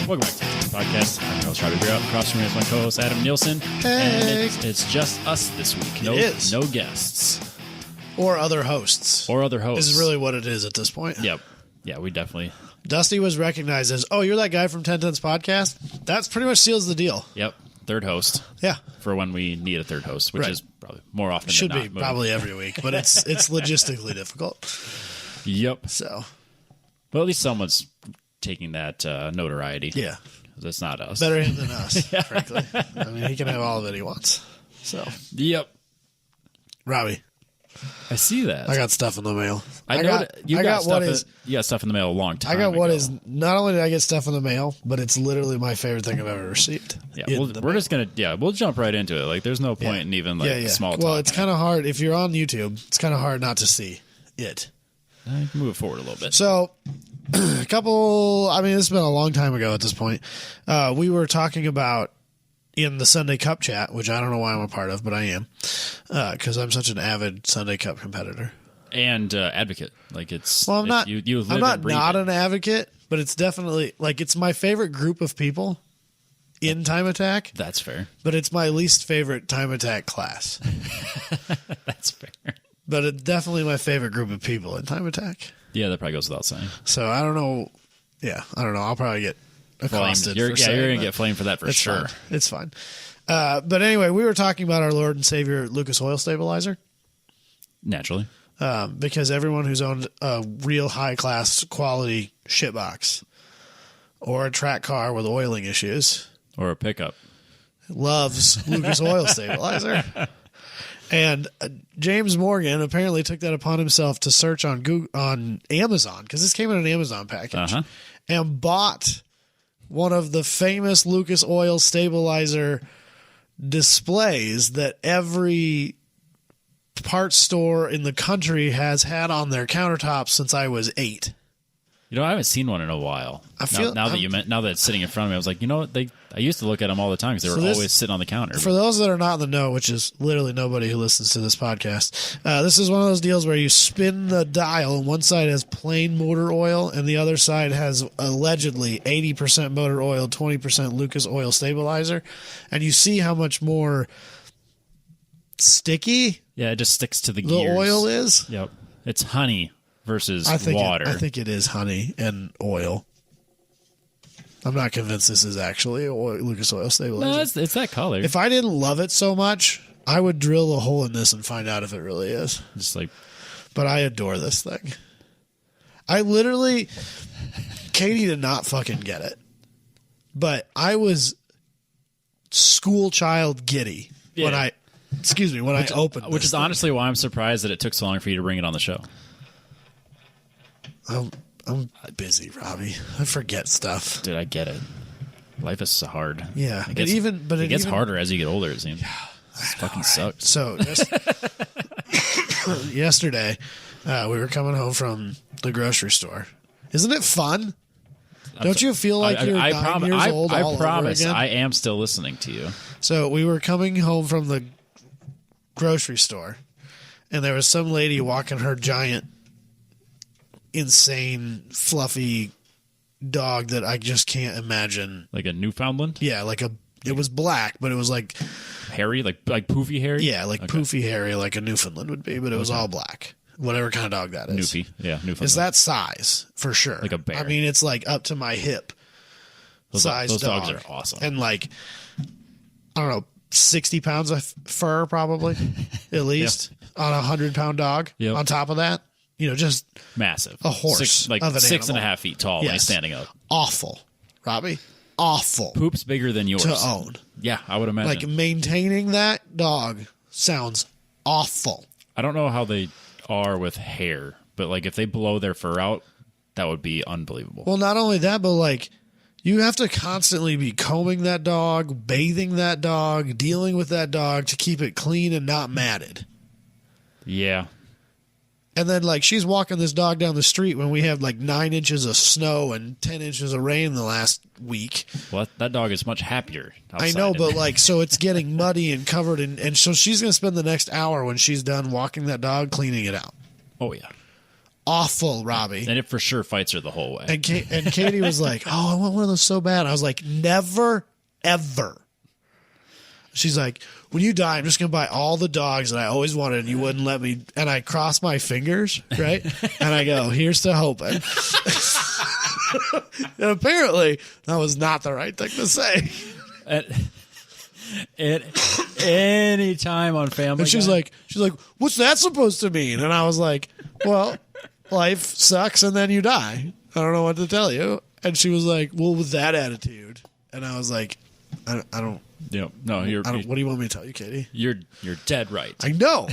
Welcome back to the podcast. I'm your host, Robbie. Across from me is my co-host, Adam Nielsen. Hey. And it's just us this week. It is. No guests. Or other hosts. This is really what it is at this point. Yep. Yeah, we definitely... Dusty was recognized as, oh, you're that guy from 1010's podcast? That's pretty much seals the deal. Yep. Third host. Yeah. For when we need a third host, which is probably more often Should than not. be probably every week, but it's logistically difficult. Yep. So. Well, at least someone's taking that notoriety. Yeah. That's not us. Better him than us, frankly. I mean, he can have all of it he wants. So. Yep. Robbie. I see that. I got stuff in the mail. You got stuff in the mail a long time ago. Not only did I get stuff in the mail, but it's literally my favorite thing I've ever received. Yeah, we'll jump right into it. Like, there's no point in even small talk. Well, it's kind of hard if you're on YouTube. It's kind of hard not to see it. You can move it forward a little bit. So, this has been a long time ago at this point. We were talking about in the Sunday Cup chat, which I don't know why I'm a part of, but I am, because I'm such an avid Sunday Cup competitor and advocate. Like, it's well, I'm not. You live I'm not and breathe not it. an advocate, but it's definitely it's my favorite group of people in Time Attack. That's fair, but it's my least favorite Time Attack class. That's fair, but it's definitely my favorite group of people in Time Attack. Yeah, that probably goes without saying. So I don't know. Yeah, I don't know. I'll probably get accosted. You're going to get flamed for that for sure. Fine. It's fine. But anyway, we were talking about our Lord and Savior Lucas Oil Stabilizer. Naturally. Because everyone who's owned a real high-class quality shitbox or a track car with oiling issues or a pickup loves Lucas Oil Stabilizer. And James Morgan apparently took that upon himself to search on Amazon, because this came in an Amazon package, and bought one of the famous Lucas Oil Stabilizer displays that every parts store in the country has had on their countertops since I was 8. I haven't seen one in a while. Now that it's sitting in front of me, I was like, I used to look at them all the time because they were always sitting on the counter. For those that are not in the know, which is literally nobody who listens to this podcast, this is one of those deals where you spin the dial, and one side has plain motor oil, and the other side has allegedly 80% motor oil, 20% Lucas Oil Stabilizer, and you see how much more sticky it just sticks to the gears. The oil is. Yep. It's honey versus water. I think it is honey and oil. I'm not convinced this is actually Lucas Oil Stabilizer. No, it's that color. If I didn't love it so much, I would drill a hole in this and find out if it really is. But I adore this thing. Katie did not fucking get it. But I was school child giddy when I opened this. Which is honestly why I'm surprised that it took so long for you to bring it on the show. I'm busy, Robbie. I forget stuff. Dude, I get it. Life is so hard. Yeah. It gets harder as you get older, it seems. Yeah, it fucking sucks. So yesterday, we were coming home from the grocery store. Isn't it fun? Don't you feel like you're 9 years old all over again? I am still listening to you. So we were coming home from the grocery store, and there was some lady walking her giant, insane, fluffy dog that I just can't imagine. Like a Newfoundland? Yeah, it was black, but it was like hairy, like poofy hairy? Yeah, poofy hairy, like a Newfoundland would be, but it was all black. Whatever kind of dog that is. Newfoundland. It's that size, for sure. Like a bear. I mean, it's like up to my hip size those dog. dogs are awesome. And I don't know, 60 pounds of fur probably, at least, on a 100-pound dog. Yep. On top of that, just massive. A horse of an 6.5 feet tall when he's standing up. Awful, Robbie. Awful. Poops bigger than yours. To own. Yeah, I would imagine. Maintaining that dog sounds awful. I don't know how they are with hair, but if they blow their fur out, that would be unbelievable. Well, not only that, but you have to constantly be combing that dog, bathing that dog, dealing with that dog to keep it clean and not matted. Yeah. And then she's walking this dog down the street when we have 9 inches of snow and 10 inches of rain the last week. Well, that dog is much happier outside. I know, but so it's getting muddy and covered and so she's going to spend the next hour when she's done walking that dog cleaning it out. Oh yeah. awful, Robbie. And it for sure fights her the whole way. And Katie was like, oh, I want one of those so bad. I was like, never, ever. She's like, when you die, I'm just going to buy all the dogs that I always wanted and you wouldn't let me. And I cross my fingers, right? And I go, here's to hoping. And apparently, that was not the right thing to say. At any time on Family And she's Guy. like, what's that supposed to mean? And I was like, well, life sucks and then you die. I don't know what to tell you. And she was like, well, with that attitude. And I was like, I don't. Yeah, no, what do you want me to tell you, Katie? You're dead right. I know.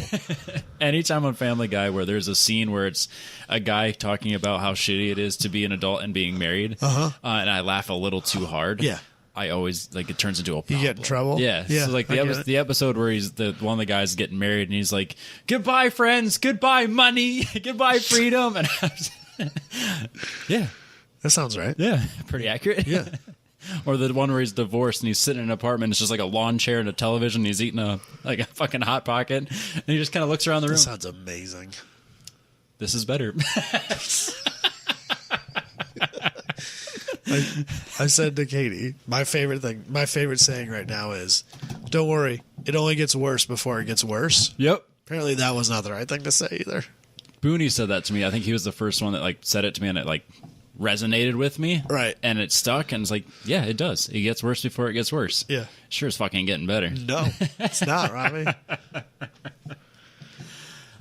Anytime on Family Guy where there's a scene where it's a guy talking about how shitty it is to be an adult and being married, and I laugh a little too hard. Yeah. I always it turns into a problem. You get in trouble? Yeah. So the episode where he's one of the guys getting married and he's like, goodbye friends, goodbye money, goodbye freedom. And yeah. That sounds right. Yeah. Pretty accurate. Yeah. Or the one where he's divorced and he's sitting in an apartment. It's just like a lawn chair and a television. And he's eating a fucking Hot Pocket. And he just kind of looks around the room. That sounds amazing. This is better. I said to Katie, my favorite saying right now is, don't worry, it only gets worse before it gets worse. Yep. Apparently that was not the right thing to say either. Booney said that to me. I think he was the first one that said it to me and it resonated with me. Right. And it stuck and it's like, yeah, it does. It gets worse before it gets worse. Yeah. Sure it's fucking getting better. No, it's not, Robbie.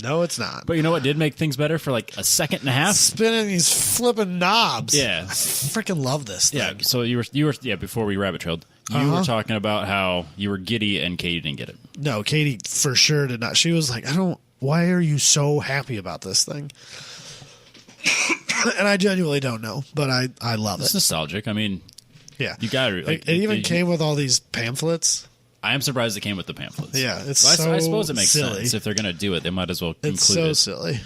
No, it's not. But you know what did make things better for a second and a half? Spinning these flipping knobs. Yeah. I freaking love this thing. Yeah. So you were before we rabbit trailed, you were talking about how you were giddy and Katie didn't get it. No, Katie for sure did not. She was like, why are you so happy about this thing? And I genuinely don't know, but I love it. It's nostalgic. I mean, yeah. You got to. It even came with all these pamphlets. I am surprised it came with the pamphlets. Yeah, it's I suppose it makes silly. sense. If they're going to do it, they might as well include it. It's so silly.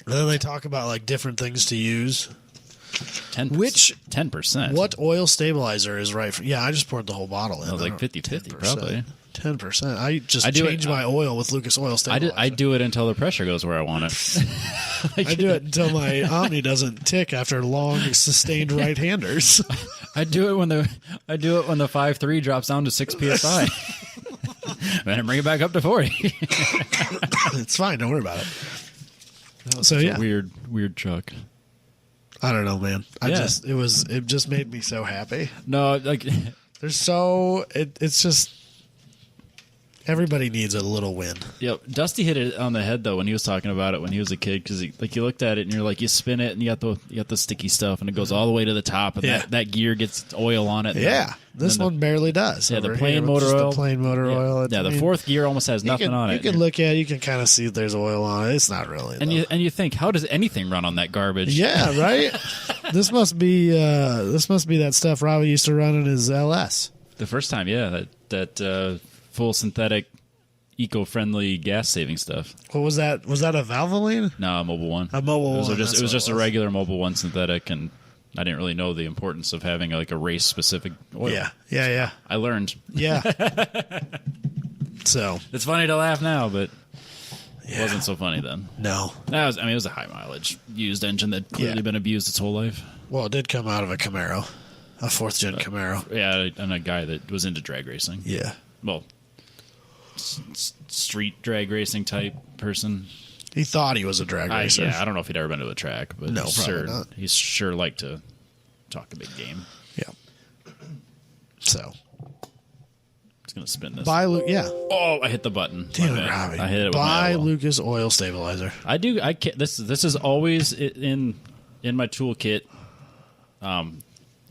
And then they talk about different things to use. 10%. What oil stabilizer is right for? Yeah, I just poured the whole bottle in. I was 50-50 probably. 10%. I change my oil with Lucas Oil Stabilizer. I do it until the pressure goes where I want it. I do it until my Omni doesn't tick after long sustained right-handers. I do it when the 5.3 drops down to 6 psi. Then I bring it back up to 40. It's fine. Don't worry about it. So yeah, weird truck. I don't know, man. It just made me so happy. No, it's just. Everybody needs a little win. Yep. Dusty hit it on the head though when he was talking about it when he was a kid because you looked at it and you're like you spin it and you got the sticky stuff and it goes all the way to the top and that gear gets oil on it. Yeah, this one barely does. Yeah, the plain motor oil. The plain motor oil. Yeah, the fourth gear almost has nothing on it. You can look at it. You can kind of see if there's oil on it. It's not really. And you think how does anything run on that garbage? Yeah, right. This must be that stuff Robbie used to run in his LS. The first time, yeah, that full synthetic, eco-friendly, gas-saving stuff. What was that? Was that a Valvoline? No, a Mobil 1. A Mobil 1. It was just a regular Mobil 1 synthetic, and I didn't really know the importance of having a race-specific oil. Yeah. I learned. Yeah. So it's funny to laugh now, but it wasn't so funny then. No. It was a high mileage used engine that clearly been abused its whole life. Well, it did come out of a Camaro, a 4th gen Camaro. Yeah, and a guy that was into drag racing. Yeah. Well, street drag racing type person. He thought he was a drag racer. I don't know if he'd ever been to a track, but no, probably not. He's sure liked to talk a big game. Yeah. So. It's going to spin this. Oh, I hit the button. Damn it, Robbie. I hit it with Buy my elbow. Lucas Oil Stabilizer. I do. I can't, this is always in my toolkit, in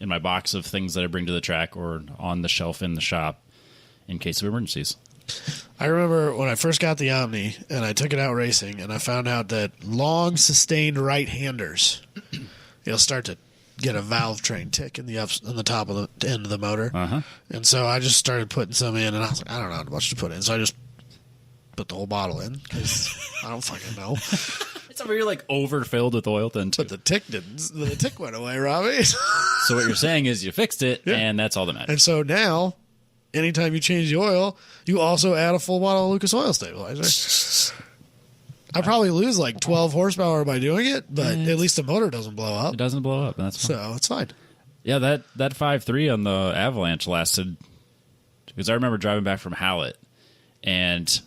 my box of things that I bring to the track or on the shelf in the shop in case of emergencies. I remember when I first got the Omni and I took it out racing and I found out that long sustained right-handers, you'll start to get a valve train tick in the top of the end of the motor. Uh-huh. And so I just started putting some in and I was like, I don't know how much to put in. So I just put the whole bottle in because I don't fucking know. It's over here overfilled with oil then too. But the tick didn't. The tick went away, Robbie. So what you're saying is you fixed it and that's all that matters. And so now, anytime you change the oil, you also add a full bottle of Lucas Oil Stabilizer. I probably lose like 12 horsepower by doing it, but at least the motor doesn't blow up. It doesn't blow up, and that's fine. So it's fine. Yeah, that 5.3 on the Avalanche lasted, because I remember driving back from Hallett, and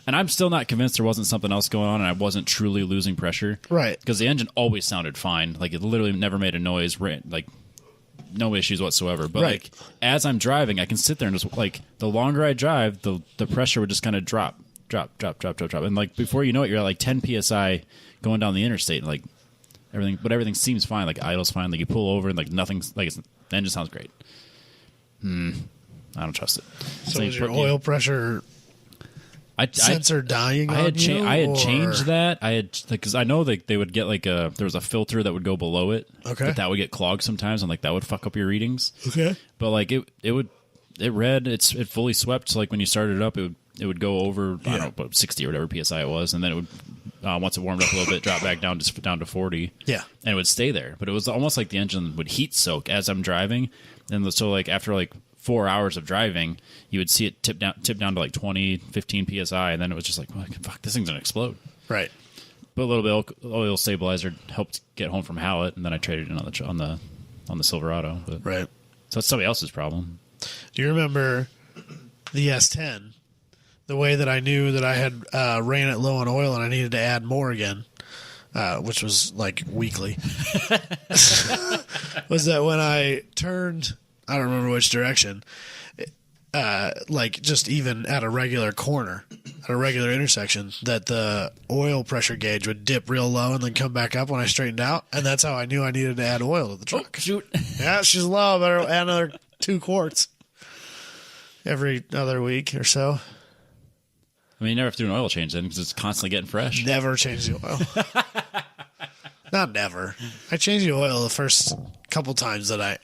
I'm still not convinced there wasn't something else going on, and I wasn't truly losing pressure. Right. Because the engine always sounded fine. Like, it literally never made a noise, like, no issues whatsoever. But, like, as I'm driving, I can sit there and just, like, the longer I drive, the pressure would just kind of drop. And, like, before you know it, you're at, like, 10 PSI going down the interstate, and, like, everything seems fine. Like, idle's fine. Like, you pull over, and, like, nothing's, like, the engine sounds great. I don't trust it. So is your oil pressure sensor dying I had changed that. I had, because I know like they would get like there was a filter that would go below it. Okay. But that would get clogged sometimes, and like that would fuck up your readings. Okay. But like it fully swept. So like when you started it up, it would go over I don't know about 60 or whatever PSI it was, and then it would once it warmed up a little bit, drop back down to 40. Yeah. And it would stay there. But it was almost like the engine would heat soak as I'm driving, and so like after like 4 hours of driving, you would see it tip down to like 20, 15 PSI, and then it was just like, well, fuck, this thing's going to explode. Right. But a little bit of oil stabilizer helped get home from Hallett, and then I traded it in on the Silverado. But, right. So it's somebody else's problem. Do you remember the S10? The way that I knew that I had ran it low on oil and I needed to add more again, which was like weekly, was that when I turned, I don't remember which direction, like just even at a regular corner, at a regular intersection, that the oil pressure gauge would dip real low and then come back up when I straightened out. And that's how I knew I needed to add oil to the truck. Oh, shoot. Yeah, she's low. Better add another 2 quarts every other week or so. I mean, you never have to do an oil change then because it's constantly getting fresh. Never change the oil. Not never. I changed the oil the first couple times that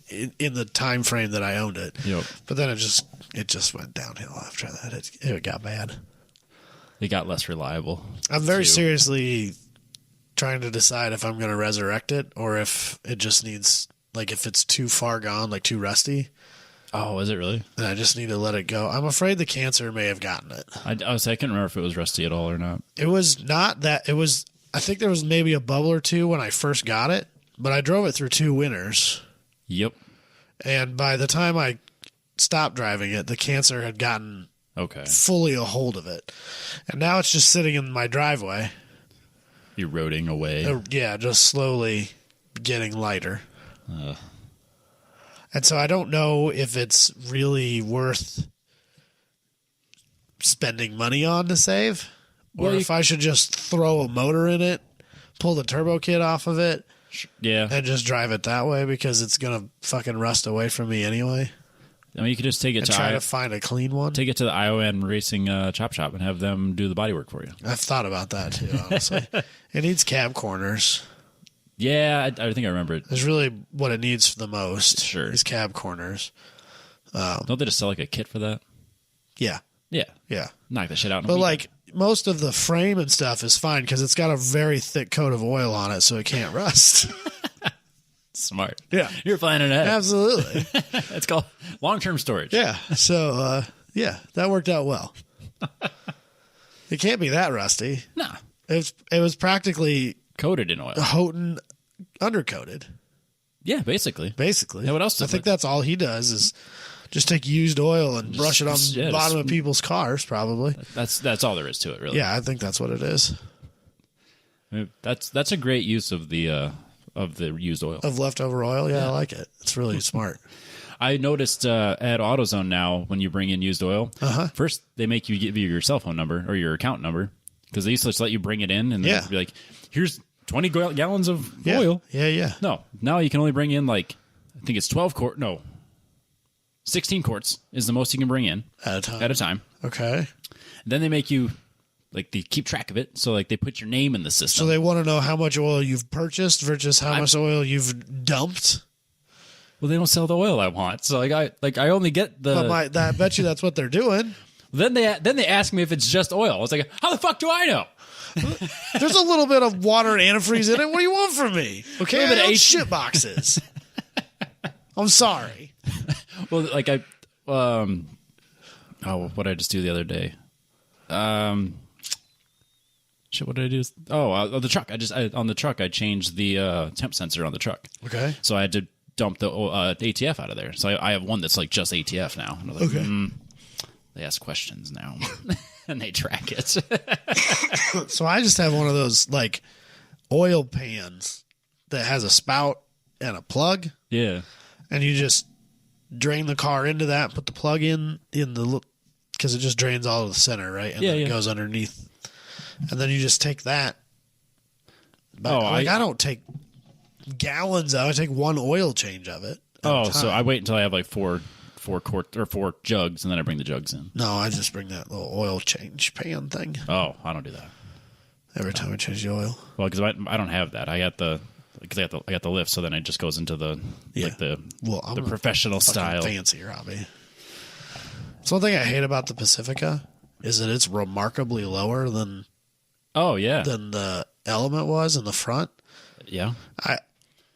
in the time frame that I owned it. Yep. But then it just went downhill after that. It got bad. It got less reliable. I'm very seriously trying to decide if I'm going to resurrect it or if it just needs, like, if it's too far gone, like too rusty. Oh, is it really? And I just need to let it go. I'm afraid the cancer may have gotten it. I couldn't remember if it was rusty at all or not. It was not that. It was. I think there was maybe a bubble or two when I first got it, but I drove it through 2 winters. Yep. And by the time I stopped driving it, the cancer had gotten fully a hold of it. And now it's just sitting in my driveway. Eroding away. Yeah, just slowly getting lighter. And so I don't know if it's really worth spending money on to save, or if I should just throw a motor in it, pull the turbo kit off of it, and just drive it that way because it's going to fucking rust away from me anyway. I mean, you could just take it to try to find a clean one. Take it to the ION Racing Chop Shop and have them do the body work for you. I've thought about that too, honestly. It needs cab corners. Yeah, I think I remember it. It's really what it needs the most. Sure. Is cab corners. Don't they just sell like a kit for that? Yeah. Yeah. Knock that shit out. But like most of the frame and stuff is fine because it's got a very thick coat of oil on it so it can't rust. Smart. Yeah. You're planning ahead. Absolutely. It's called long-term storage. Yeah. So, that worked out well. It can't be that rusty. Nah. It was practically coated in oil. Houghton undercoated. Yeah, basically. Yeah, what else? I think that's all he does is just take used oil and brush it on the bottom of people's cars, probably. That's all there is to it, really. Yeah, I think that's what it is. I mean, that's a great use of the used oil. Of leftover oil? Yeah, I like it. It's really smart. I noticed at AutoZone now, when you bring in used oil, first they make you give you your cell phone number or your account number because they used to just let you bring it in and then be like, here's 20 gallons of oil. Yeah. No, now you can only bring in I think it's 16 quarts is the most you can bring in. At a time. Okay. Then they make you, they keep track of it. So, they put your name in the system. So they want to know how much oil you've purchased versus how much oil you've dumped? Well, they don't sell the oil I want. So, I only get the... But I bet you that's what they're doing. Then they ask me if it's just oil. I was like, how the fuck do I know? There's a little bit of water and antifreeze in it. What do you want from me? Okay, I don't shit boxes. I'm sorry. Well, what did I just do the other day? Shit, what did I do? The truck. On the truck, I changed the temp sensor on the truck. Okay. So I had to dump the ATF out of there. So I have one that's like just ATF now. And I was like, Okay. They ask questions now, and they track it. So I just have one of those like oil pans that has a spout and a plug. Yeah. And you just drain the car into that, put the plug in the, because it just drains all of the center, right? And then it goes underneath. And then you just take that. But I don't take gallons out. I take one oil change of it. So I wait until I have like four jugs, and then I bring the jugs in. No, I just bring that little oil change pan thing. Oh, I don't do that. Every time I change the oil. Well, because I don't have that. I got the lift, so then it just goes into the the professional style. Fancy, Robbie. So one thing I hate about the Pacifica is that it's remarkably lower than than the Element was in the front. Yeah.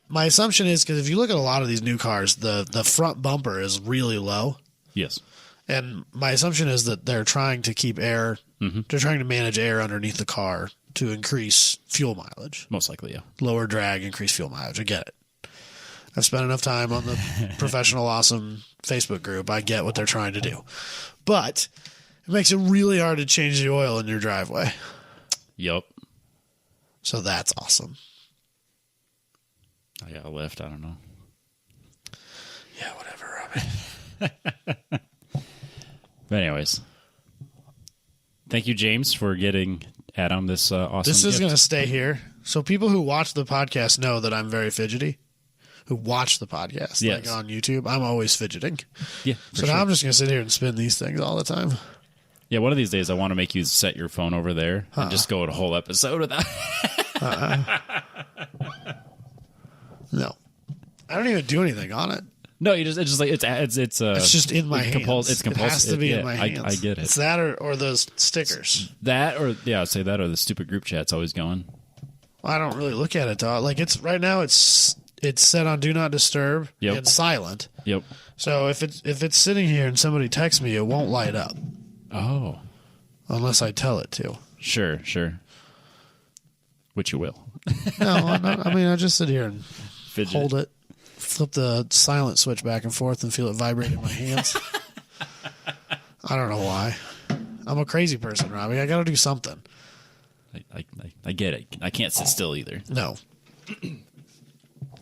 My assumption is because if you look at a lot of these new cars, the front bumper is really low. Yes. And my assumption is that they're trying to keep air. Mm-hmm. They're trying to manage air underneath the car to increase fuel mileage. Most likely, yeah. Lower drag, increase fuel mileage. I get it. I've spent enough time on the Professional Awesome Facebook group. I get what they're trying to do. But it makes it really hard to change the oil in your driveway. Yep. So that's awesome. I got a lift. I don't know. Yeah, whatever, Robbie. But anyways, thank you, James, for getting Adam this awesome This is gift. going to stay here. So people who watch the podcast know that I'm very fidgety. Who watch the podcast, like on YouTube, I'm always fidgeting. Yeah. So now I'm just going to sit here and spin these things all the time. Yeah, one of these days I want to make you set your phone over there and just go a whole episode of that. No, I don't even do anything on it. No, it's just in my hands. It's compulsive. It has to be in my hands. I get it. It's that or those stickers. I'd say that or the stupid group chat's always going. Well, I don't really look at it though. Like it's right now. It's set on do not disturb and silent. Yep. So if it's sitting here and somebody texts me, it won't light up. Oh. Unless I tell it to. Sure. Which you will. No, I mean I just sit here and Fidget. hold it, flip the silent switch back and forth, and feel it vibrate in my hands. I don't know why. I'm a crazy person, Robbie. I got to do something. I get it. I can't sit still either. No.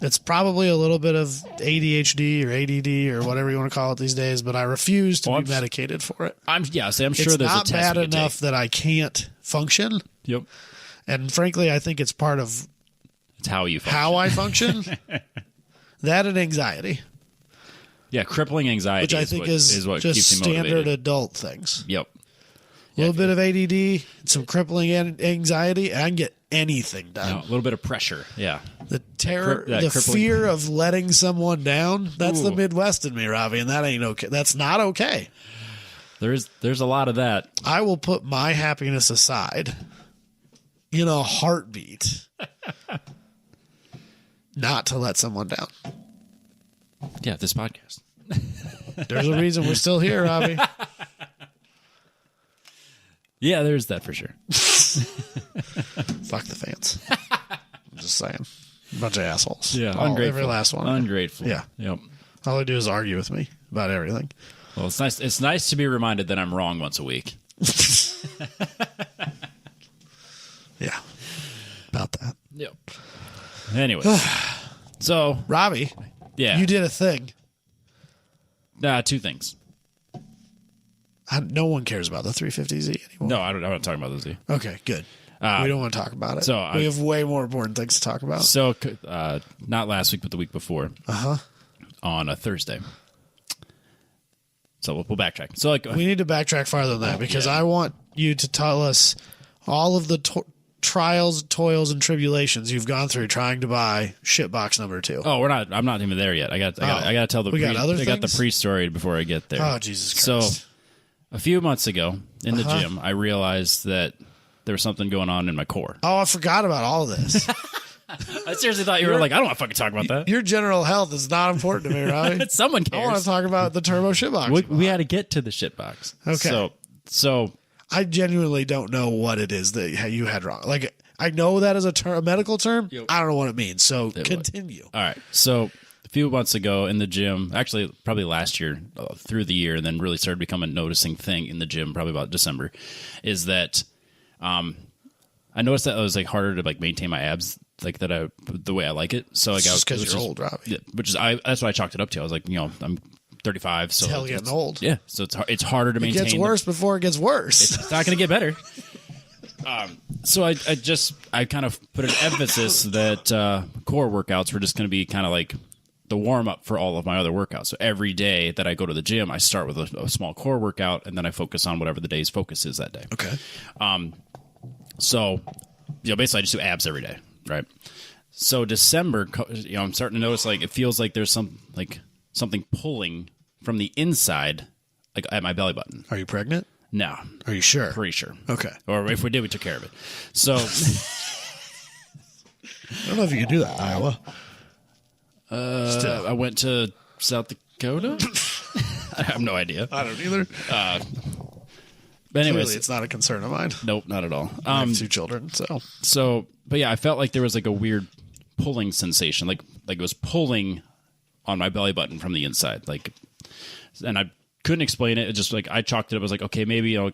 It's probably a little bit of ADHD or ADD or whatever you want to call it these days, but I refuse to be medicated for it. I'm sure it's there's not a test bad enough that I can't function. Yep. And frankly, I think it's part of it's how you function. How I function. That and anxiety. Yeah, crippling anxiety, which I think is what just keeps you standard motivated. Adult things. Yep. A little bit of ADD, some crippling anxiety, and I can get anything done. A little bit of pressure. Yeah. The terror, the fear of letting someone down, that's the Midwest in me, Robbie, and that ain't okay. That's not okay. There's a lot of that. I will put my happiness aside in a heartbeat not to let someone down. Yeah, this podcast. There's a reason we're still here, Robbie. Yeah, there's that for sure. Fuck the fans. I'm just saying. Bunch of assholes. Yeah, ungrateful. Every last one. Ungrateful. Yeah. Yep. All they do is argue with me about everything. Well, it's nice. It's nice to be reminded that I'm wrong once a week. Yeah. About that. Yep. Anyways. So, Robbie. Yeah. You did a thing. Two things. No one cares about the 350Z anymore. No, I'm not talking about the Z. Okay, good. We don't want to talk about it. So we have way more important things to talk about. So, not last week, but the week before. On a Thursday. So we'll backtrack. So, we need to backtrack farther than that because I want you to tell us all of the trials, toils, and tribulations you've gone through trying to buy shitbox number 2. Oh, I'm not even there yet. I got to tell the pre-story before I get there. Oh, Jesus Christ. So, a few months ago in the gym, I realized that there was something going on in my core. Oh, I forgot about all this. I seriously thought you were like, I don't want to fucking talk about that. Your general health is not important to me, right? Someone cares. I want to talk about the turbo shitbox. We had to get to the shitbox. Okay. So I genuinely don't know what it is that you had wrong. Like, I know that is a medical term. Yep. I don't know what it means. So continue. All right. So a few months ago in the gym, actually probably last year through the year, and then really started becoming a noticing thing in the gym probably about December, is that I noticed that it was like harder to like maintain my abs like that the way I like it. So like, just because you're old, Robbie. Yeah, that's what I chalked it up to. I was like, I'm 35, so it's getting old. Yeah, so it's harder to maintain. It gets worse before it gets worse. It's not going to get better. So I kind of put an emphasis that core workouts were just going to be kind of like the warm up for all of my other workouts. So every day that I go to the gym, I start with a small core workout, and then I focus on whatever the day's focus is that day. Okay. So basically I just do abs every day, right? So December, I'm starting to notice like it feels like there's something pulling from the inside, like at my belly button. Are you pregnant? No. Are you sure? Pretty sure. Okay. Or if we did, we took care of it. So I don't know if you can do that, Iowa. I went to South Dakota. I have no idea. I don't either. But anyways, clearly it's not a concern of mine. Nope, not at all. I have 2 children, but yeah, I felt like there was like a weird pulling sensation, like it was pulling on my belly button from the inside, and I couldn't explain it. It just like I chalked it up. I was like, okay, maybe I've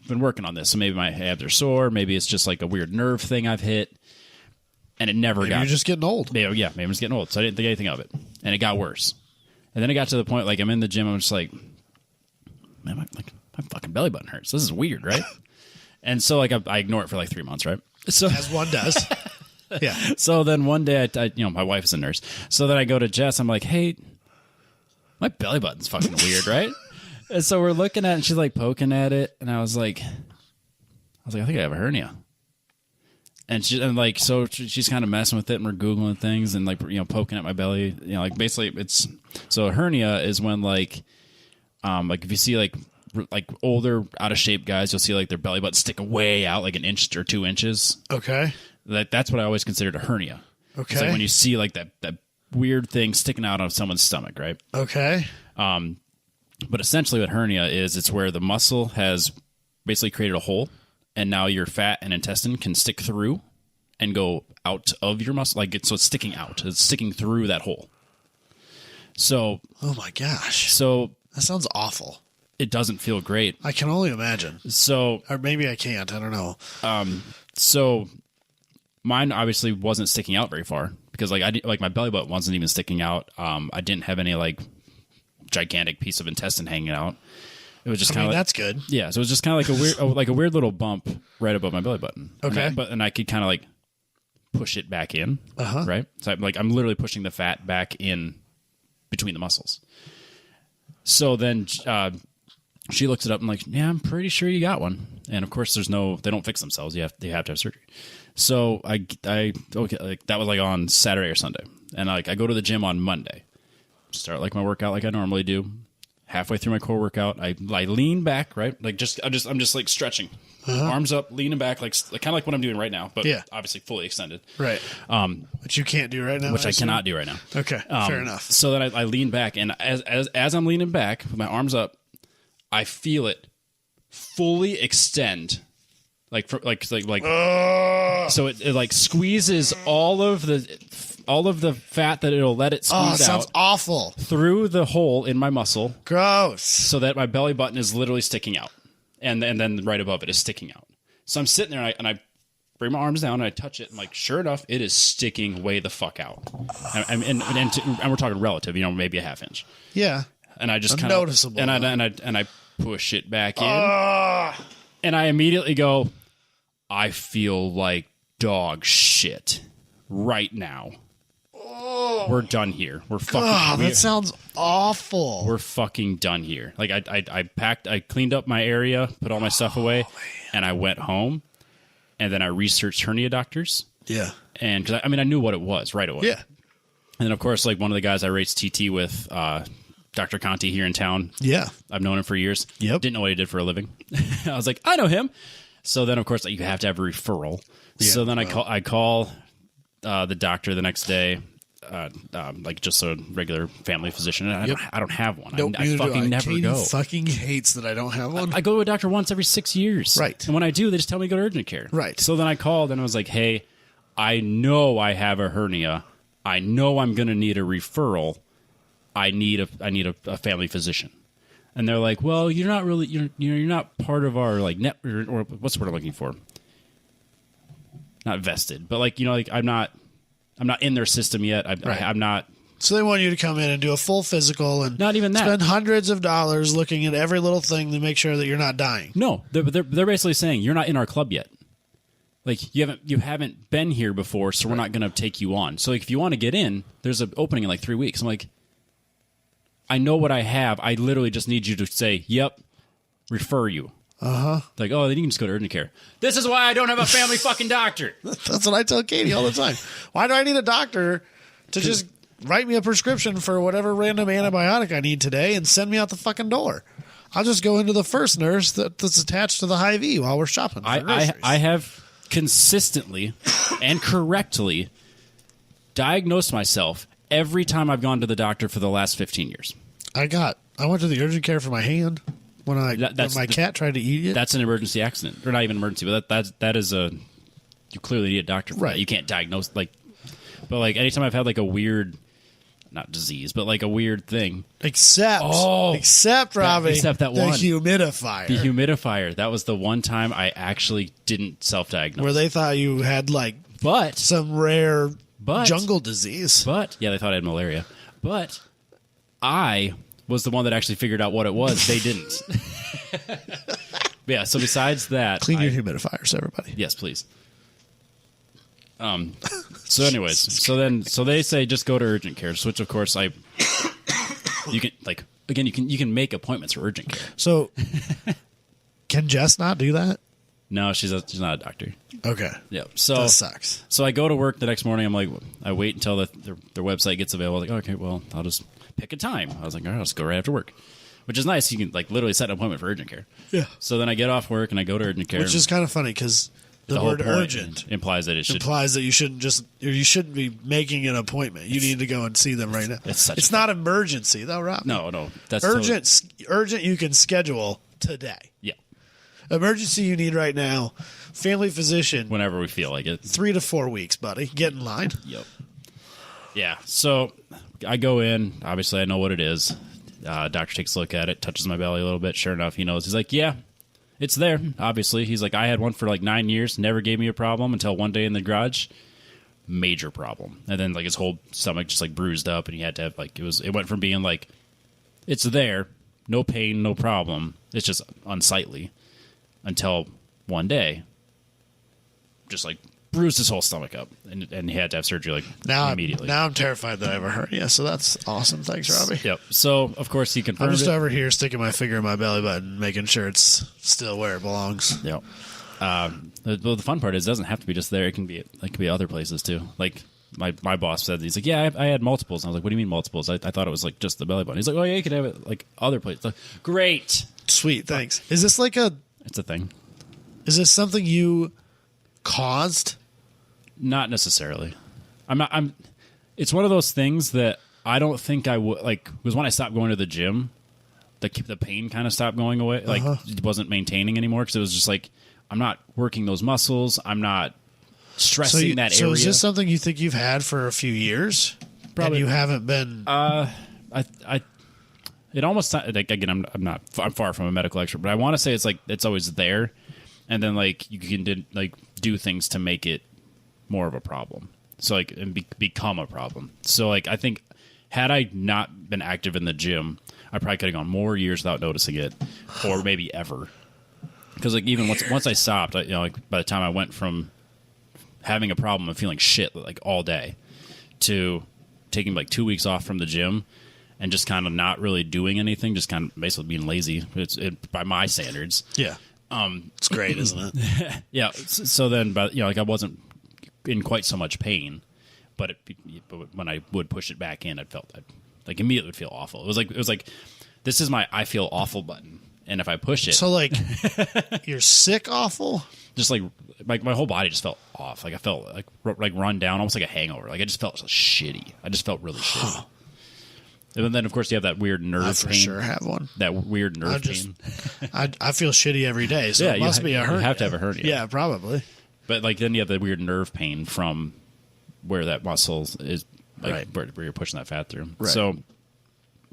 been working on this, so maybe my abs are sore. Maybe it's just like a weird nerve thing I've hit, and it never got. You're just getting old. Maybe I'm just getting old, so I didn't think anything of it, and it got worse. And then it got to the point like I'm in the gym. I'm just like, man, my fucking belly button hurts. This is weird, right? And so like I ignore it for like 3 months, right? So as one does. Yeah. So then one day, I my wife is a nurse. So then I go to Jess. I'm like, hey, my belly button's fucking weird, right? And so we're looking at it, and she's like poking at it. And I was like, I think I have a hernia. And she's kind of messing with it, and we're Googling things and like, poking at my belly. Like basically so a hernia is when like if you see like older out of shape guys, you'll see like their belly button sticking way out like an inch or 2 inches. Okay. That's what I always considered a hernia. Okay. It's like when you see like that weird thing sticking out of someone's stomach, right? Okay. But essentially what hernia is, it's where the muscle has basically created a hole, and now your fat and intestine can stick through and go out of your muscle. So it's sticking out. It's sticking through that hole. So. Oh my gosh. So. That sounds awful. It doesn't feel great. I can only imagine. So. Or maybe I can't. I don't know. So mine obviously wasn't sticking out very far because my belly button wasn't even sticking out. I didn't have any like gigantic piece of intestine hanging out. It was just kind of that's good. Yeah, so it was just kind of like a weird little bump right above my belly button. Okay, and I could kind of like push it back in. Right. So I'm literally pushing the fat back in between the muscles. So then she looks it up and like, yeah, I'm pretty sure you got one. And of course, they don't fix themselves. They have to have surgery. So that was like on Saturday or Sunday, and like I go to the gym on Monday, start like my workout like I normally do. Halfway through my core workout, I lean back, right? Like I'm just like stretching, arms up, leaning back, like kind of like what I'm doing right now, but obviously fully extended. Right. Which you can't do right now. Which I cannot do right now. Okay. Fair enough. So then I lean back, and as I'm leaning back with my arms up, I feel it fully extend. So it like squeezes all of the fat that it'll let it squeeze out. Sounds awful. Through the hole in my muscle. Gross. So that my belly button is literally sticking out, and then right above it is sticking out. So I'm sitting there and I bring my arms down and I touch it, and like sure enough, it is sticking way the fuck out. And we're talking relative, maybe a half inch. Yeah. And I just kind of noticeable. And I push it back in, and I immediately go, I feel like dog shit right now. Oh. We're done here. We're fucking. That sounds awful. We're fucking done here. Like I cleaned up my area, put all my stuff away, and I went home, and then I researched hernia doctors. Yeah. And because I knew what it was right away. Yeah. And then of course, like one of the guys I raced TT with, Dr. Conti here in town. Yeah. I've known him for years. Yep. Didn't know what he did for a living. I was like, I know him. So then, of course, you have to have a referral. Yeah, so then I call the doctor the next day. like just a regular family physician. And I don't have one. Nope, I fucking never Katie go. Fucking hates that I don't have one. I go to a doctor once every 6 years. Right. And when I do, they just tell me to go to urgent care. Right. So then I called and I was like, hey, I know I have a hernia. I know I'm going to need a referral. I need a family physician. And they're like, well, you're not really, you're not part of our like net, or what's the word I'm looking for? Not vested, but like, like I'm not in their system yet. I'm not. So they want you to come in and do a full physical and not even that. Spend hundreds of dollars looking at every little thing to make sure that you're not dying. No, they're basically saying you're not in our club yet. Like you haven't been here before, so we're not going to take you on. So like, if you want to get in, there's an opening in like 3 weeks. I'm like, I know what I have. I literally just need you to say, yep, refer you. Like, oh, then you can just go to urgent care. This is why I don't have a family fucking doctor. That's what I tell Katie all the time. Why do I need a doctor to just write me a prescription for whatever random antibiotic I need today and send me out the fucking door? I'll just go into the first nurse that's attached to the Hy-Vee while we're shopping for groceries. I have consistently and correctly diagnosed myself every time I've gone to the doctor for the last 15 years. I went to the urgent care for my hand when my cat tried to eat it. That's an emergency accident, or not even emergency, but that is you clearly need a doctor for that. You can't diagnose but like anytime I've had like a weird, not disease, but like a weird thing. Except Robbie, except that one humidifier. The humidifier. That was the one time I actually didn't self-diagnose. Where they thought you had some rare jungle disease. But yeah, they thought I had malaria. But I was the one that actually figured out what it was. They didn't. Yeah, so besides that, clean your humidifiers, everybody. Yes, please. So anyways, so they say just go to urgent care, which of course you can make appointments for urgent care. So can Jess not do that? No, she's not a doctor. Okay. Yeah. So that sucks. So I go to work the next morning. I'm like, I wait until their website gets available. Like, okay, well, I'll just pick a time. I was like, all right, I'll just go right after work, which is nice. You can like literally set an appointment for urgent care. Yeah. So then I get off work and I go to urgent care, which is kind of funny because the word urgent implies that you shouldn't be making an appointment. You need to go and see them right now. It's not emergency though, Rob. No, that's urgent. Urgent you can schedule today. Yeah. Emergency you need right now. Family physician. Whenever we feel like it. 3 to 4 weeks, buddy. Get in line. Yep. Yeah. So I go in. Obviously, I know what it is. Doctor takes a look at it, touches my belly a little bit. Sure enough, he knows. He's like, yeah, it's there. Obviously, he's like, I had one for like 9 years. Never gave me a problem until one day in the garage. Major problem. And then like his whole stomach just like bruised up, and he had to have like it went from being like it's there, no pain, no problem. It's just unsightly. Until one day, just like bruised his whole stomach up, and he had to have surgery like immediately. Now I'm terrified that I have a hernia, so that's awesome. Thanks, Robbie. Yep. So of course he confirmed. I'm just over here sticking my finger in my belly button, making sure it's still where it belongs. Yep. The fun part is it doesn't have to be just there. It can be other places too. Like my boss said, he's like, yeah, I had multiples. And I was like, what do you mean multiples? I thought it was like just the belly button. He's like, oh yeah, you could have it like other places. Like, great, sweet, thanks. Is this like It's a thing. Is this something you caused? Not necessarily. It's one of those things that I don't think I would like. Was when I stopped going to the gym, the pain kind of stopped going away. Like it wasn't maintaining anymore because it was just like I'm not working those muscles. I'm not stressing that area. So is this something you think you've had for a few years? Probably. And you haven't been. It almost like again. I'm far from a medical expert, but I want to say it's like it's always there, and then like you can do things to make it more of a problem. So like and become a problem. So like I think had I not been active in the gym, I probably could have gone more years without noticing it, or maybe ever. Because like even once I stopped, like by the time I went from having a problem and feeling shit like all day to taking like 2 weeks off from the gym. And just kind of not really doing anything, just kind of basically being lazy. By my standards. Yeah. It's great, isn't it? Yeah. So then, like I wasn't in quite so much pain, but when I would push it back in, I'd immediately would feel awful. It was like this is my I feel awful button, and if I push it, so like you're sick awful. Just like like my whole body just felt off. Like I felt like run down, almost like a hangover. Like I just felt shitty. I just felt really shitty. And then, of course, you have that weird nerve pain. I for sure have one. That weird nerve pain. I feel shitty every day, so it must be a hernia. You have to have a hernia. Yeah, probably. But like then you have the weird nerve pain from where that muscle is, like where you're pushing that fat through. Right. So,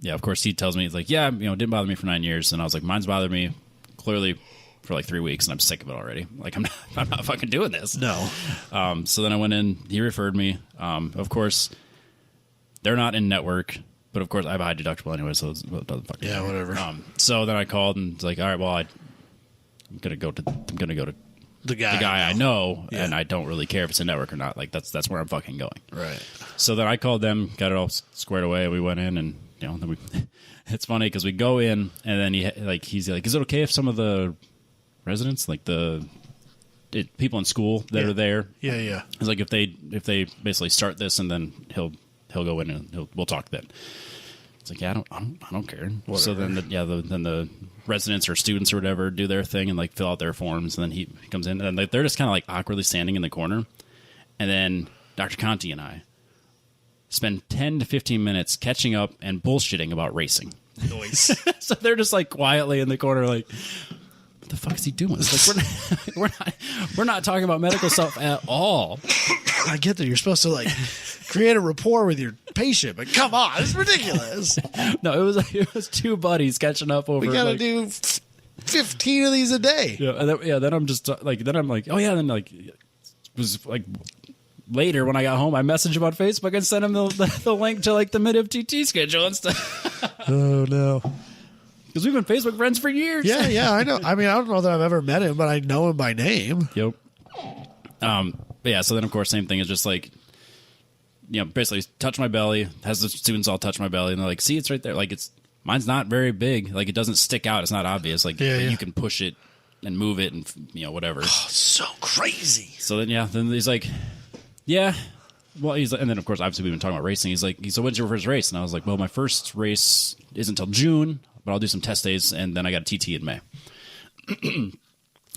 yeah, of course, he tells me, he's like, yeah, it didn't bother me for 9 years. And I was like, mine's bothered me clearly for like 3 weeks, and I'm sick of it already. Like, I'm not fucking doing this. No. So then I went in, he referred me. Of course, they're not in network. But of course, I have a high deductible anyway, so it doesn't fucking matter. Whatever. So then I called and was like, all right, well, I'm gonna go to the guy I know, and I don't really care if it's a network or not. Like that's where I'm fucking going. Right. So then I called them, got it all squared away. We went in, and then we. It's funny because we go in, and then he's like, is it okay if some of the residents, like people in school that are there, yeah, it's like if they basically start this, and then he'll go in and we'll talk then. It's like, yeah, I don't care. Whatever. So then the residents or students or whatever do their thing and like fill out their forms, and then he comes in, and they're just kind of like awkwardly standing in the corner, and then Dr. Conti and I spend 10 to 15 minutes catching up and bullshitting about racing. Noise. So they're just like quietly in the corner, like, what the fuck is he doing? It's like we're not talking about medical stuff at all. I get that you're supposed to like create a rapport with your patient, but come on, it's ridiculous. No, it was two buddies catching up over. We gotta do 15 of these a day. Yeah, then I'm just like, oh yeah, then like it was like later when I got home, I messaged him on Facebook and sent him the link to like the mid-FTT schedule and stuff. Oh no. Because we've been Facebook friends for years. Yeah, I know. I mean, I don't know that I've ever met him, but I know him by name. Yep. But yeah, so then of course, same thing is just like, basically touch my belly, has the students all touch my belly, and they're like, see, it's right there. Like mine's not very big. Like it doesn't stick out. It's not obvious. Like you can push it and move it and whatever. Oh, so crazy. So then he's like, yeah. Well, he's like, and then of course, obviously we've been talking about racing. He's like, so when's your first race? And I was like, well, my first race isn't until June, but I'll do some test days, and then I got a TT in May.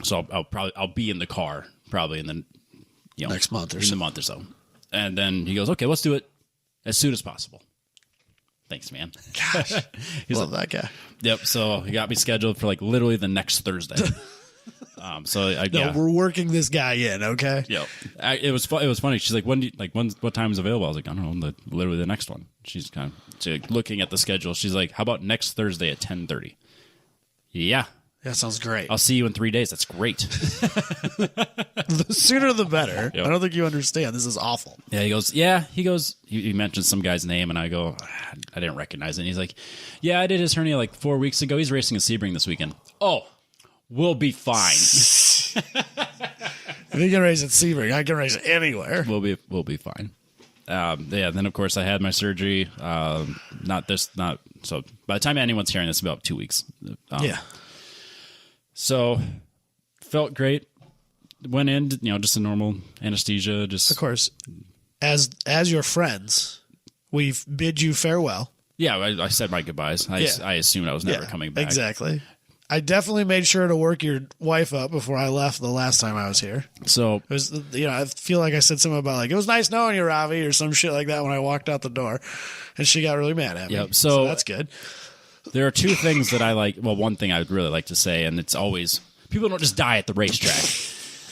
So I'll be in the car probably in the next month or in the month or so. And then he goes, okay, let's do it as soon as possible. Thanks, man. Gosh, love that guy. Yep. So he got me scheduled for like literally the next Thursday. We're working this guy in. Okay. Yep. It was funny. She's like, what time is available? I was like, I don't know, literally the next one. She's kind of looking at the schedule. She's like, how about next Thursday at 10:30? Yeah. That sounds great. I'll see you in 3 days. That's great. The sooner the better. Yep. I don't think you understand. This is awful. Yeah, he goes, he mentioned some guy's name, and I go, I didn't recognize it. And he's like, yeah, I did his hernia like 4 weeks ago. He's racing a Sebring this weekend. Oh, we'll be fine. If you can race at Sebring, I can race anywhere. We'll be fine. Then of course I had my surgery. So by the time anyone's hearing this, about 2 weeks. So felt great. Went in, just a normal anesthesia. Just of course, as your friends, we bid you farewell. Yeah, I said my goodbyes. I assumed I was never coming back. Exactly. I definitely made sure to work your wife up before I left the last time I was here. So it was, I feel like I said something about like, it was nice knowing you, Robbie, or some shit like that when I walked out the door, and she got really mad at me. Yep. So that's good. There are two things that I like. Well, one thing I would really like to say, and it's always, people don't just die at the racetrack.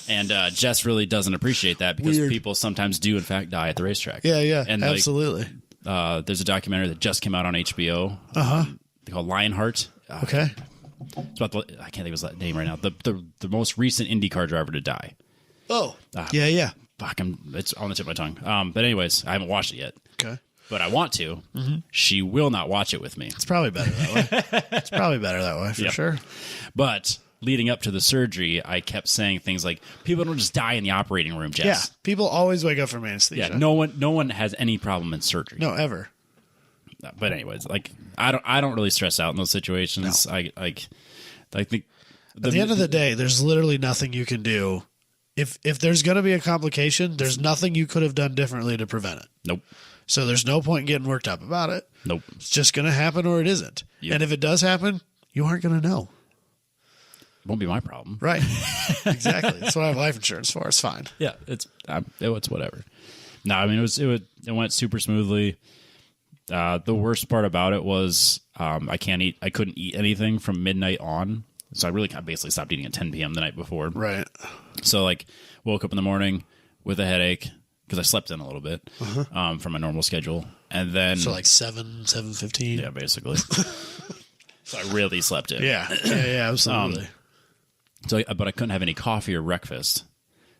And Jess really doesn't appreciate that because people sometimes do, in fact, die at the racetrack. Yeah, and absolutely. There's a documentary that just came out on HBO called Lionheart. Okay. It's about I can't think of his name right now. The most recent IndyCar driver to die. Oh. Yeah. Fuck, it's on the tip of my tongue. But anyways, I haven't watched it yet. Okay. But I want to. Mm-hmm. She will not watch it with me. It's probably better that way. For sure. But leading up to the surgery, I kept saying things like, people don't just die in the operating room, Jess. Yeah, people always wake up from anesthesia. Yeah, no one has any problem in surgery. No, ever. But anyways, like I don't really stress out in those situations. No. I think at the end of the day, there's literally nothing you can do. If there's going to be a complication, there's nothing you could have done differently to prevent it. Nope. So there's no point in getting worked up about it. Nope. It's just going to happen or it isn't. Yep. And if it does happen, you aren't going to know. won't be my problem. Right. Exactly. That's what I have life insurance for. It's fine. Yeah, it's whatever. No, I mean it went super smoothly. The worst part about it was I couldn't eat anything from midnight on. So I basically stopped eating at 10 p.m. the night before. Right. So like woke up in the morning with a headache because I slept in a little bit from my normal schedule. And then So like 7:15. yeah, basically. So I really slept in. Yeah, absolutely. But I couldn't have any coffee or breakfast.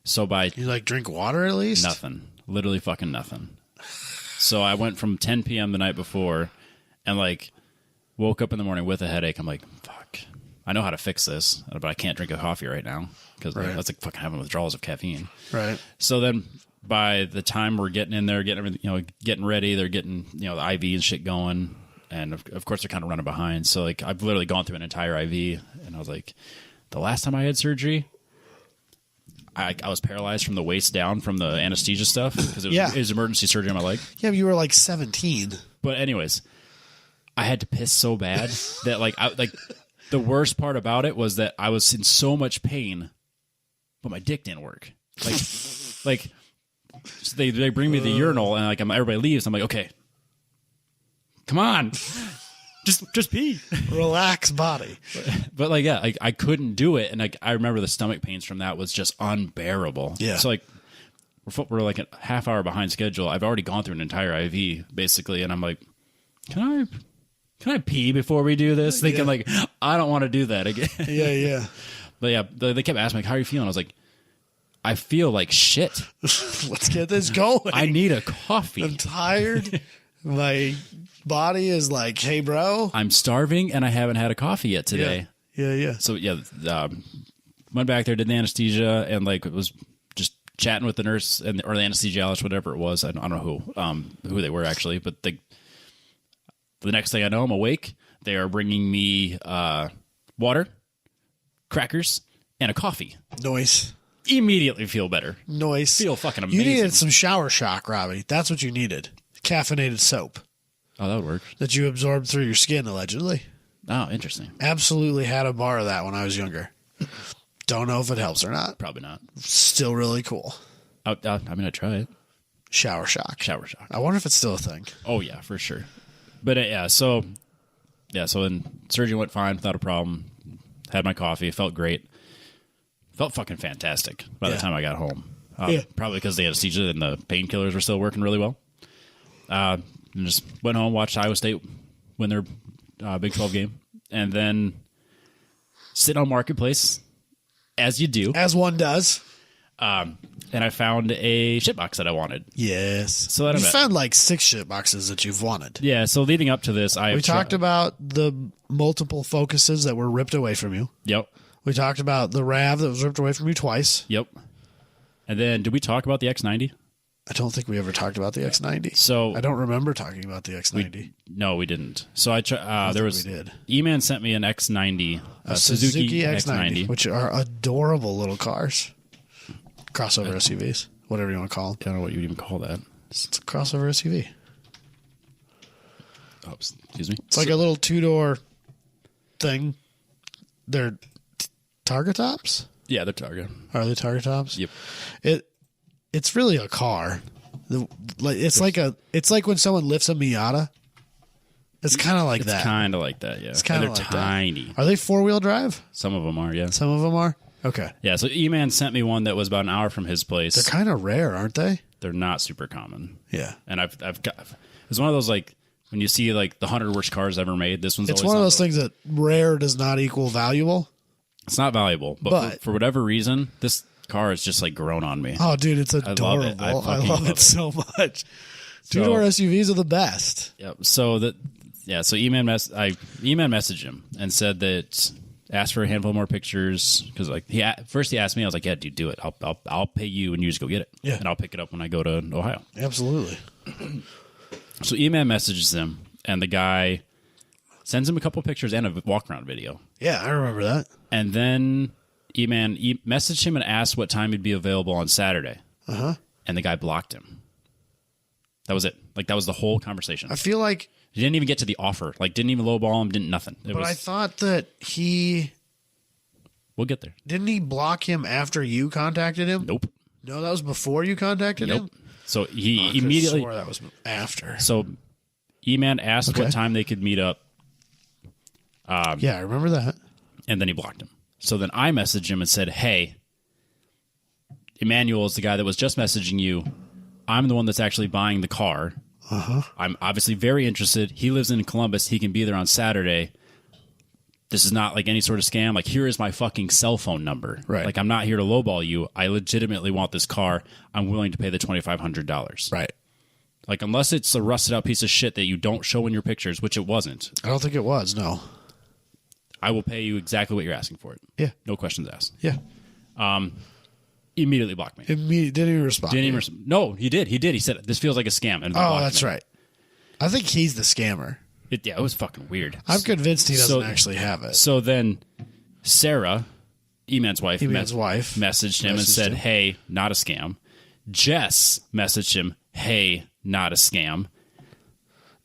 So You like drink water at least? nothing, literally fucking nothing. So I went from 10 p.m. the night before and like woke up in the morning with a headache. I'm like, fuck, I know how to fix this, but I can't drink a coffee right now because that's like fucking having withdrawals of caffeine. Right. So then by the time we're getting in there, getting everything, getting ready, they're getting, the IV and shit going. And of course they're kind of running behind. So like I've literally gone through an entire IV and I was like, the last time I had surgery, I was paralyzed from the waist down from the anesthesia stuff because it was emergency surgery on my leg. Yeah, but you were like 17. But anyways, I had to piss so bad that like the worst part about it was that I was in so much pain, but my dick didn't work. Like so they bring me the urinal and like everybody leaves. I'm like, okay, come on, just pee. Relax, body. But like yeah, I couldn't do it, and like I remember the stomach pains from that was just unbearable. Yeah. So like we're like a half hour behind schedule. I've already gone through an entire IV basically, and I'm like, can I pee before we do this? Thinking like I don't want to do that again. Yeah. But yeah, they kept asking me, like, how are you feeling? I was like, I feel like shit. Let's get this going. I need a coffee. I'm tired. My body is like, hey, bro. I'm starving, and I haven't had a coffee yet today. Yeah. So yeah, went back there, did the anesthesia, and like was just chatting with the nurse or the anesthesiologist, whatever it was. I don't know who they were actually, but the next thing I know, I'm awake. They are bringing me water, crackers, and a coffee. Noise. Immediately feel better. Noise. Feel fucking amazing. You needed some shower shock, Robbie. That's what you needed. Caffeinated soap Oh, that would work. that you absorbed through your skin, allegedly. Oh, interesting. Absolutely had a bar of that when I was younger. Don't know if it helps or not. Probably not. Still really cool. I mean, I try it. Shower shock. Shower shock. I wonder if it's still a thing. Oh yeah, for sure. But so then surgery went fine without a problem. Had my coffee, felt great. Felt fucking fantastic by the time I got home. Probably because the anesthesia and the painkillers were still working really well. And just went home, watched Iowa State win their Big 12 game, and then sit on Marketplace, as you do. As one does. And I found a shitbox that I wanted. Yes. So you found like 6 shit boxes that you've wanted. Yeah, so leading up to this, we talked about the multiple focuses that were ripped away from you. Yep. We talked about the RAV that was ripped away from you twice. Yep. And then, did we talk about the X90? I don't think we ever talked about the X90. So I don't remember talking about the X90. No, we didn't. So we did. E-Man sent me an X90, a Suzuki X90, which are adorable little cars. Crossover SUVs, whatever you want to call them. I don't know what you would even call that. It's a crossover SUV. Oh, excuse me. It's like a little 2-door thing. They're Targa tops? Yeah, they're Targa. Are they Targa tops? Yep. It's really a car. It's like when someone lifts a Miata. It's kind of like that. It's kind of like that, yeah. It's kind of like tiny. That. Are they 4-wheel drive? Some of them are, yeah. Some of them are? Okay. Yeah, so E-Man sent me one that was about an hour from his place. They're kind of rare, aren't they? They're not super common. Yeah. And I've got, it's one of those like when you see like the 100 worst cars ever made, this one's It's always one of those things that rare does not equal valuable. It's not valuable, but for whatever reason, this car has just like grown on me. Oh, dude, it's adorable. I love it so much. 2-door SUVs are the best. Yep. So E-Man messaged him and said that asked for a handful more pictures because like he asked me. I was like, yeah, dude, do it. I'll pay you and you just go get it. Yeah. And I'll pick it up when I go to Ohio. Absolutely. So E-Man messages him and the guy sends him a couple pictures and a walk around video. Yeah, I remember that. And then E-Man messaged him and asked what time he'd be available on Saturday. Uh-huh. And the guy blocked him. That was it. Like that was the whole conversation. I feel like he didn't even get to the offer. Like didn't even lowball him. Didn't nothing. I thought that he We'll get there. Didn't he block him after you contacted him? Nope. No, that was before you contacted him? So he immediately... I swore that was after. So E-Man asked what time they could meet up. Yeah, I remember that. And then he blocked him. So then I messaged him and said, hey, Emmanuel is the guy that was just messaging you. I'm the one that's actually buying the car. I'm obviously very interested. He lives in Columbus. He can be there on Saturday. This is not like any sort of scam. Like, here is my fucking cell phone number. Right. Like, I'm not here to lowball you. I legitimately want this car. I'm willing to pay the $2,500. Right. Like, unless it's a rusted out piece of shit that you don't show in your pictures, which it wasn't. I don't think it was, no. I will pay you exactly what you're asking for it. Yeah. No questions asked. Yeah. Immediately blocked me. Didn't even respond. No, he did. He said, this feels like a scam. And that's right. I think he's the scammer. It was fucking weird. I'm convinced he doesn't actually have it. So then Sarah, E-Man's wife, messaged him and said, hey, not a scam. Jess messaged him, hey, not a scam.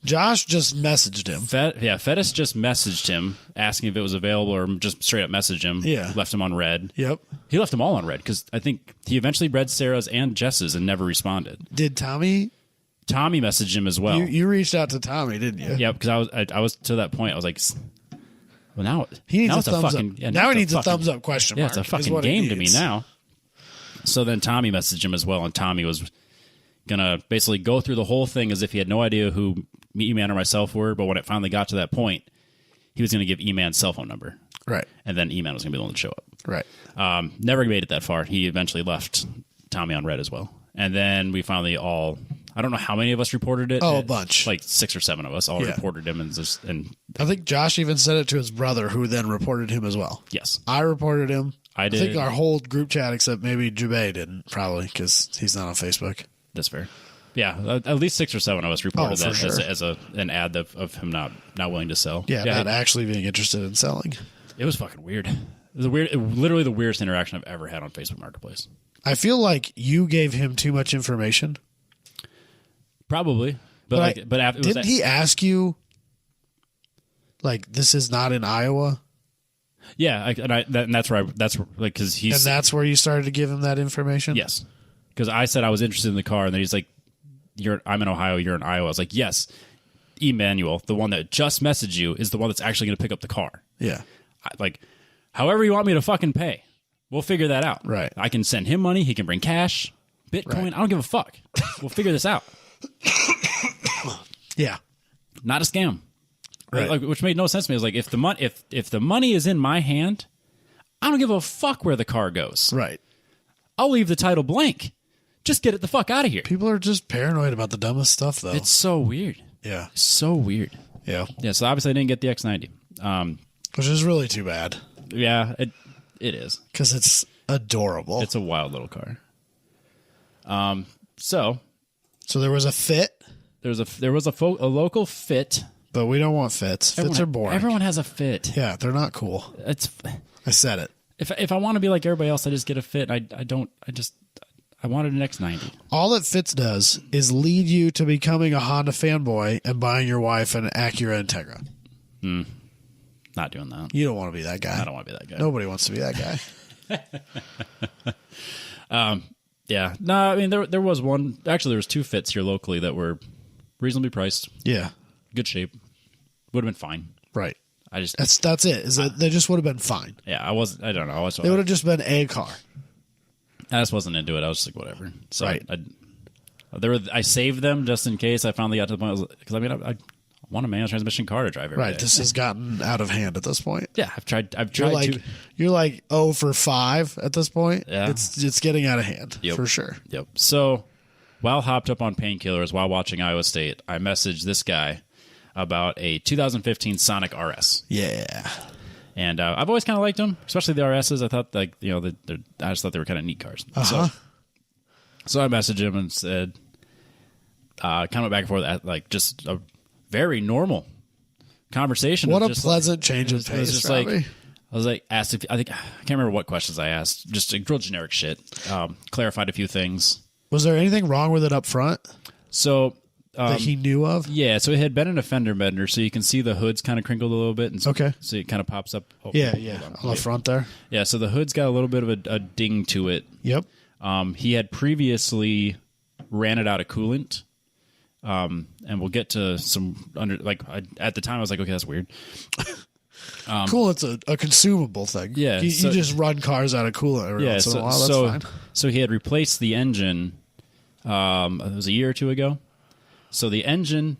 Josh just messaged him. Fettis just messaged him, asking if it was available, or just straight up messaged him. Yeah. Left him on red. Yep. He left them all on red because I think he eventually read Sarah's and Jess's and never responded. Did Tommy messaged him as well. You reached out to Tommy, didn't you? Yeah, because I was to that point. I was like, well, now he needs now a thumbs up. Now he needs a thumbs up question mark. Yeah, it's a fucking game to me now. So then Tommy messaged him as well, and Tommy was gonna basically go through the whole thing as if he had no idea who E-Man or myself were. But when it finally got to that point, he was gonna give E-Man's cell phone number, right? And then E-Man was gonna be the one to show up, right? Never made it that far. He eventually left Tommy on red as well, and then we finally all. I don't know how many of us reported it. Oh, a bunch. Like 6 or 7 of us all reported him. And I think Josh even said it to his brother, who then reported him as well. Yes. I reported him. I did. I think our whole group chat, except maybe Jubei didn't, probably, because he's not on Facebook. That's fair. Yeah, at least 6 or 7 of us reported that sure. as an ad of him not willing to sell. Yeah, not actually being interested in selling. It was fucking weird. It was literally the weirdest interaction I've ever had on Facebook Marketplace. I feel like you gave him too much information. Probably, didn't he ask you? Like, this is not in Iowa. Yeah, that's because he's and that's where you started to give him that information. Yes, because I said I was interested in the car, and then he's like, I'm in Ohio, you're in Iowa." I was like, "Yes, Emmanuel, the one that just messaged you, is the one that's actually going to pick up the car." Yeah, however you want me to fucking pay, we'll figure that out. Right, I can send him money. He can bring cash, Bitcoin. Right. I don't give a fuck. We'll figure this out. Yeah, not a scam. Right. Which made no sense to me. It was like, if the money is in my hand, I don't give a fuck where the car goes. Right. I'll leave the title blank. Just get it the fuck out of here. People are just paranoid about the dumbest stuff, though. It's so weird. Yeah. So weird. Yeah. Yeah. So obviously I didn't get the X90, which is really too bad. Yeah, it is, because it's adorable. It's a wild little car. So there was a fit. There was a local fit. But we don't want fits. Fits are boring. Everyone has a fit. Yeah, they're not cool. I said it. If I want to be like everybody else, I just get a fit. I wanted an X90. All that Fits does is lead you to becoming a Honda fanboy and buying your wife an Acura Integra. Not doing that. You don't want to be that guy. I don't want to be that guy. Nobody wants to be that guy. Yeah. No, I mean, there was one. Actually, there was 2 fits here locally that were reasonably priced. Yeah. Good shape. Would have been fine. Right. That's it. They just would have been fine. Yeah, I don't know. They would have just been a car. I just wasn't into it. I was just like, whatever. So right. I saved them just in case I finally got to the point. Because I want a manual transmission car to drive every day. This has gotten out of hand at this point. Yeah, I've tried. You're like 0 for 5 at this point. Yeah, it's getting out of hand for sure. Yep. So while hopped up on painkillers while watching Iowa State, I messaged this guy about a 2015 Sonic RS. Yeah. And I've always kind of liked them, especially the RSs. I thought I just thought they were kind of neat cars. So I messaged him and said, kind of went back and forth, just a very normal conversation. What a pleasant change of pace, Robbie. I was like, asked if I can't remember what questions I asked. Just real generic shit. Clarified a few things. Was there anything wrong with it up front? So that he knew of? Yeah, so it had been an a fender bender, so you can see the hood's kind of crinkled a little bit. And so, Okay. So it kind of pops up. On the front there. Yeah, so the hood's got a little bit of a ding to it. Yep. He had previously ran it out of coolant. And we'll get to some at the time I was like, okay, that's weird. Coolant's a consumable thing. Yeah, you just run cars out of coolant every once in a while. That's fine. So he had replaced the engine. It was a year or two ago. So the engine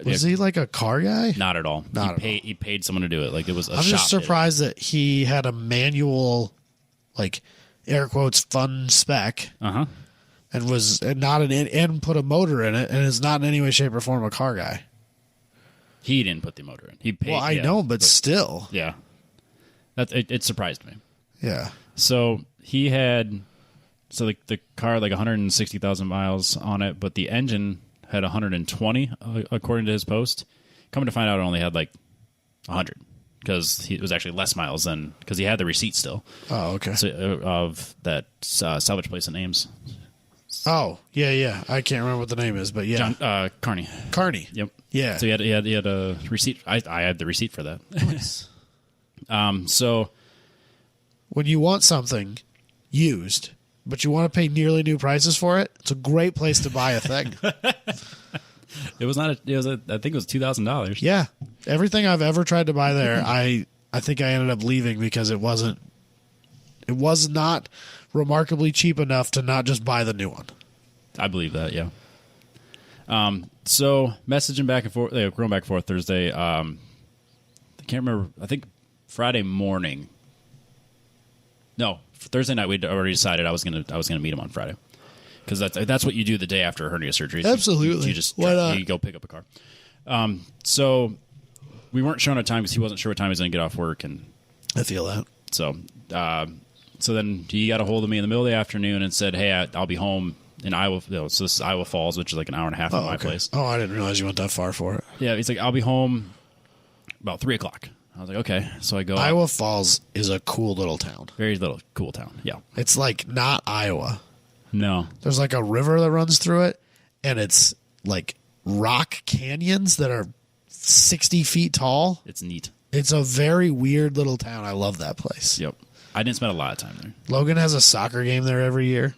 was he like a car guy? Not at all. He paid someone to do it. Like it was. I'm just surprised that he had a manual, like air quotes, fun spec. And was not and put a motor in it, and is not in any way, shape, or form a car guy. He didn't put the motor in. He paid. Well, I know, but still, yeah, it surprised me. Yeah. So he had, the car 160,000 miles on it, but the engine had 120 according to his post. Coming to find out, it only had 100 because it was actually less miles than because he had the receipt still. Oh, okay. So, of that salvage place in Ames. Oh, yeah. I can't remember what the name is, but yeah. John, Carney. Carney. Yep. Yeah. So he had a receipt. I had the receipt for that. Nice. So when you want something used, but you want to pay nearly new prices for it, it's a great place to buy a thing. It was not. I think it was $2,000. Yeah. Everything I've ever tried to buy there, I think I ended up leaving because it was not remarkably cheap enough to not just buy the new one. I believe that, yeah. So messaging back and forth, going back and forth Thursday. I can't remember. I think Friday morning. No, Thursday night we'd already decided I was gonna meet him on Friday because that's what you do the day after hernia surgery. Absolutely, you just you go pick up a car. So we weren't showing a time because he wasn't sure what time he was gonna get off work, and I feel that. So then he got a hold of me in the middle of the afternoon and said, "Hey, I'll be home in Iowa." So this is Iowa Falls, which is like an hour and a half from my place. Oh, I didn't realize you went that far for it. Yeah, he's like, "I'll be home about 3:00." I was like, "Okay." So I go. Iowa Falls is a cool little town. Very little cool town. Yeah, it's like not Iowa. No, there's like a river that runs through it, and it's like rock canyons that are 60 feet tall. It's neat. It's a very weird little town. I love that place. Yep. I didn't spend a lot of time there. Logan has a soccer game there every year.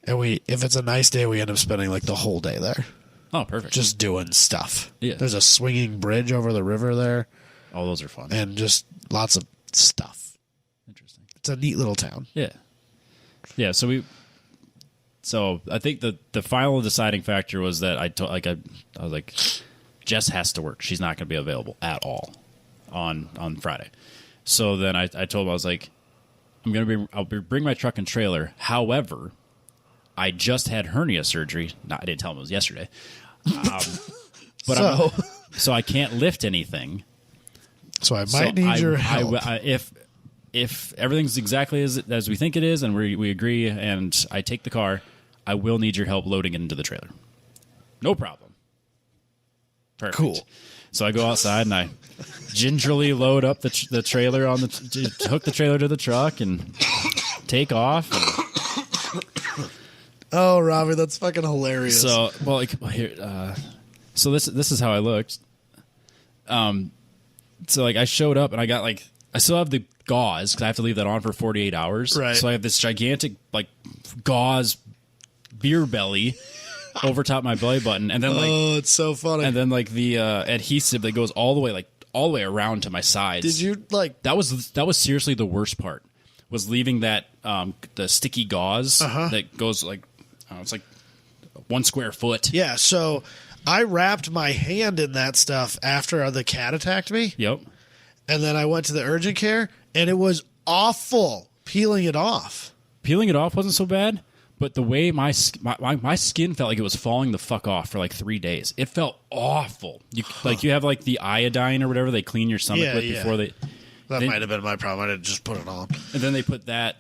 And if it's a nice day, we end up spending the whole day there. Oh, perfect. Just doing stuff. Yeah. There's a swinging bridge over the river there. Oh, those are fun. And just lots of stuff. Interesting. It's a neat little town. Yeah. Yeah, so I think the final deciding factor was that I was like, Jess has to work. She's not going to be available at all on Friday. So then I told him, I was like, I'll bring my truck and trailer. However, I just had hernia surgery. I didn't tell him it was yesterday. But so I can't lift anything. So I might need your help. If everything's exactly as we think it is, and we agree, and I take the car, I will need your help loading it into the trailer. No problem. Perfect. Cool. So I go outside and I gingerly load up the trailer hook the trailer to the truck and take off. Oh, Robbie, that's fucking hilarious. So here, so this is how I looked. So I showed up and I got I still have the gauze because I have to leave that on for 48 hours. Right. So I have this gigantic gauze beer belly over top my belly button, and then oh, it's so funny. And then the adhesive that goes all the way around to my sides. Did you that was seriously the worst part, was leaving that the sticky gauze that goes it's like 1 square foot. Yeah, so I wrapped my hand in that stuff after the cat attacked me. Yep. And then I went to the urgent care, and it was awful peeling it off. Peeling it off wasn't so bad, but the way my skin felt like it was falling the fuck off for 3 days. It felt awful. You have the iodine or whatever they clean your stomach with before they. That might have been my problem. I didn't just put it on. And then they put that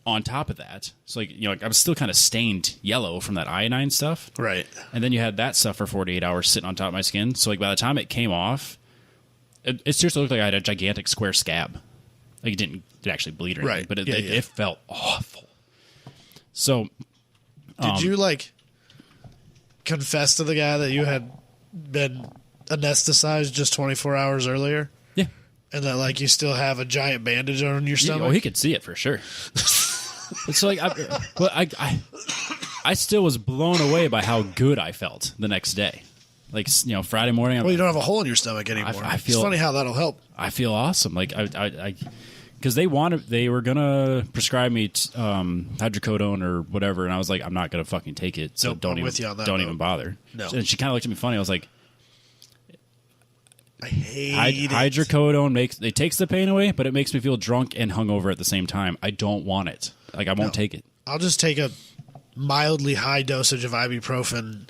on top of that. So I was still kind of stained yellow from that iodine stuff. Right. And then you had that stuff for 48 hours sitting on top of my skin. So by the time it came off, it seriously looked like I had a gigantic square scab. It didn't actually bleed or anything, but it felt awful. So did you confess to the guy that you had been anesthetized just 24 hours earlier? Yeah. And that, like, you still have a giant bandage on your stomach? Oh, he could see it for sure. It's like, I still was blown away by how good I felt the next day. Like, Friday morning. Well, you don't have a hole in your stomach anymore. I feel, it's funny how that'll help. I feel awesome. Like, because they were gonna prescribe me hydrocodone or whatever, and I was like, I'm not gonna fucking take it. So Nope, don't I'm even with you on that don't note. even bother. No. And she kind of looked at me funny. I was like, I hate it. hydrocodone takes the pain away, but it makes me feel drunk and hungover at the same time. I don't want it. Like, I won't take it. I'll just take a mildly high dosage of ibuprofen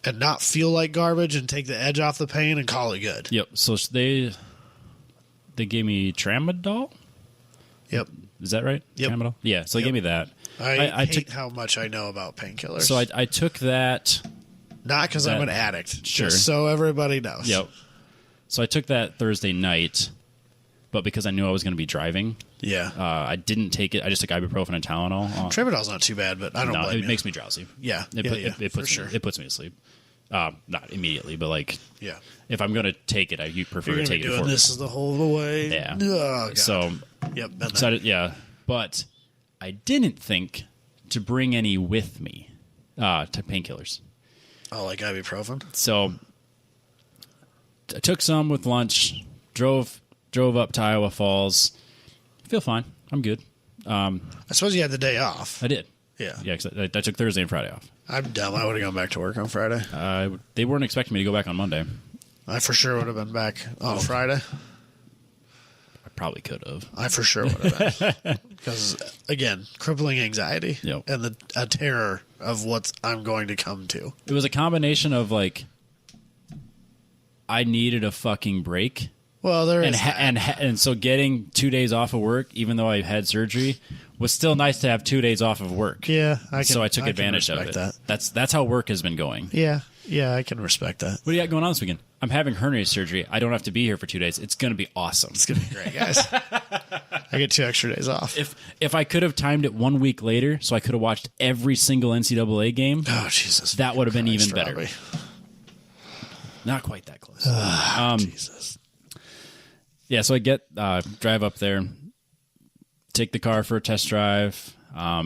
and not feel like garbage and take the edge off the pain and call it good. Yep. So they gave me tramadol. Yep. Is that right? Yep. Tramadol? Yeah. So they gave me that. I hate how much I know about painkillers. So I took that. Not because I'm an addict. Sure. Just so everybody knows. Yep. So I took that Thursday night, but because I knew I was going to be driving, Yeah. I didn't take it. I just took ibuprofen and Tylenol. Tramadol's not too bad, but I don't blame it you. makes me drowsy. Yeah. It for puts sure. it puts me to sleep. Not immediately, but like, Yeah. if I'm going to take it, I prefer You're to going take to be it doing before. this is the whole of the way. Yeah. Oh, God. So, Yep. Been so there. yeah, but I didn't think to bring any with me to painkillers. Oh, like ibuprofen? So I took some with lunch, drove up to Iowa Falls. I feel fine. I'm good. I suppose you had the day off. I did. Yeah. Yeah, 'cause I took Thursday and Friday off. I'm dumb. I would have gone back to work on Friday. They weren't expecting me to go back on Monday. I for sure would have been back on Friday. I probably could have. I for sure would have been. Because, again, crippling anxiety Yep. and a terror of what I'm going to come to. It was a combination of like, I needed a fucking break. Well, there is And so getting 2 days off of work, even though I had surgery, was still nice to have 2 days off of work. Yeah, So I took advantage of it. That. That's how work has been going. Yeah, I can respect that. What do you got going on this weekend? I'm having hernia surgery. I don't have to be here for 2 days. It's going to be awesome. It's going to be great, guys. I get 2 extra days off. If I could have timed it 1 week later, so I could have watched every single NCAA game, Oh, Jesus. that would have been even Christ, better. Robbie. Not quite that close. Jesus. Yeah, so I drive up there, take the car for a test drive. A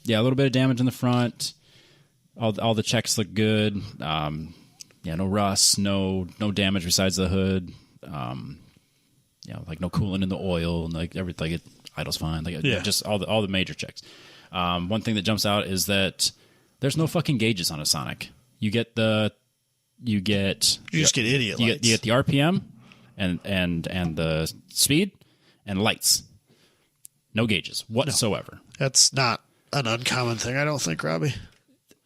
little bit of damage in the front. All the checks look good. No rust, no damage besides the hood. Like no coolant in the oil, and like everything, it idles fine. Like just all the major checks. One thing that jumps out is that there's no fucking gauges on a Sonic. You just get idiot lights. You get the RPM and the speed and lights. No gauges whatsoever. No. That's not an uncommon thing, I don't think, Robbie.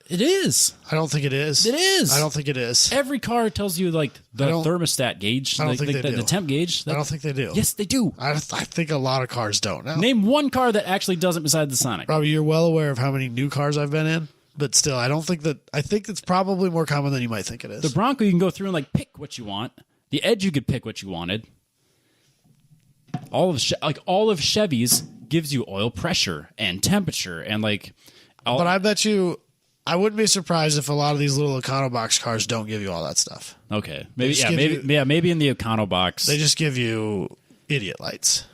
It is. I don't think it is. It is. I don't think it is. Every car tells you like the thermostat gauge. I don't think they do. The temp gauge. I don't think they do. Yes, they do. I think a lot of cars don't now. Name one car that actually doesn't besides the Sonic. Robbie, you're well aware of how many new cars I've been in, but still, I think it's probably more common than you might think it is. The Bronco, you can go through and like pick what you want. The Edge, you could pick what you wanted. All of Chevy's gives you oil pressure and temperature and like. But I bet you, I wouldn't be surprised if a lot of these little Econobox cars don't give you all that stuff. Okay, maybe in the Econobox they just give you idiot lights,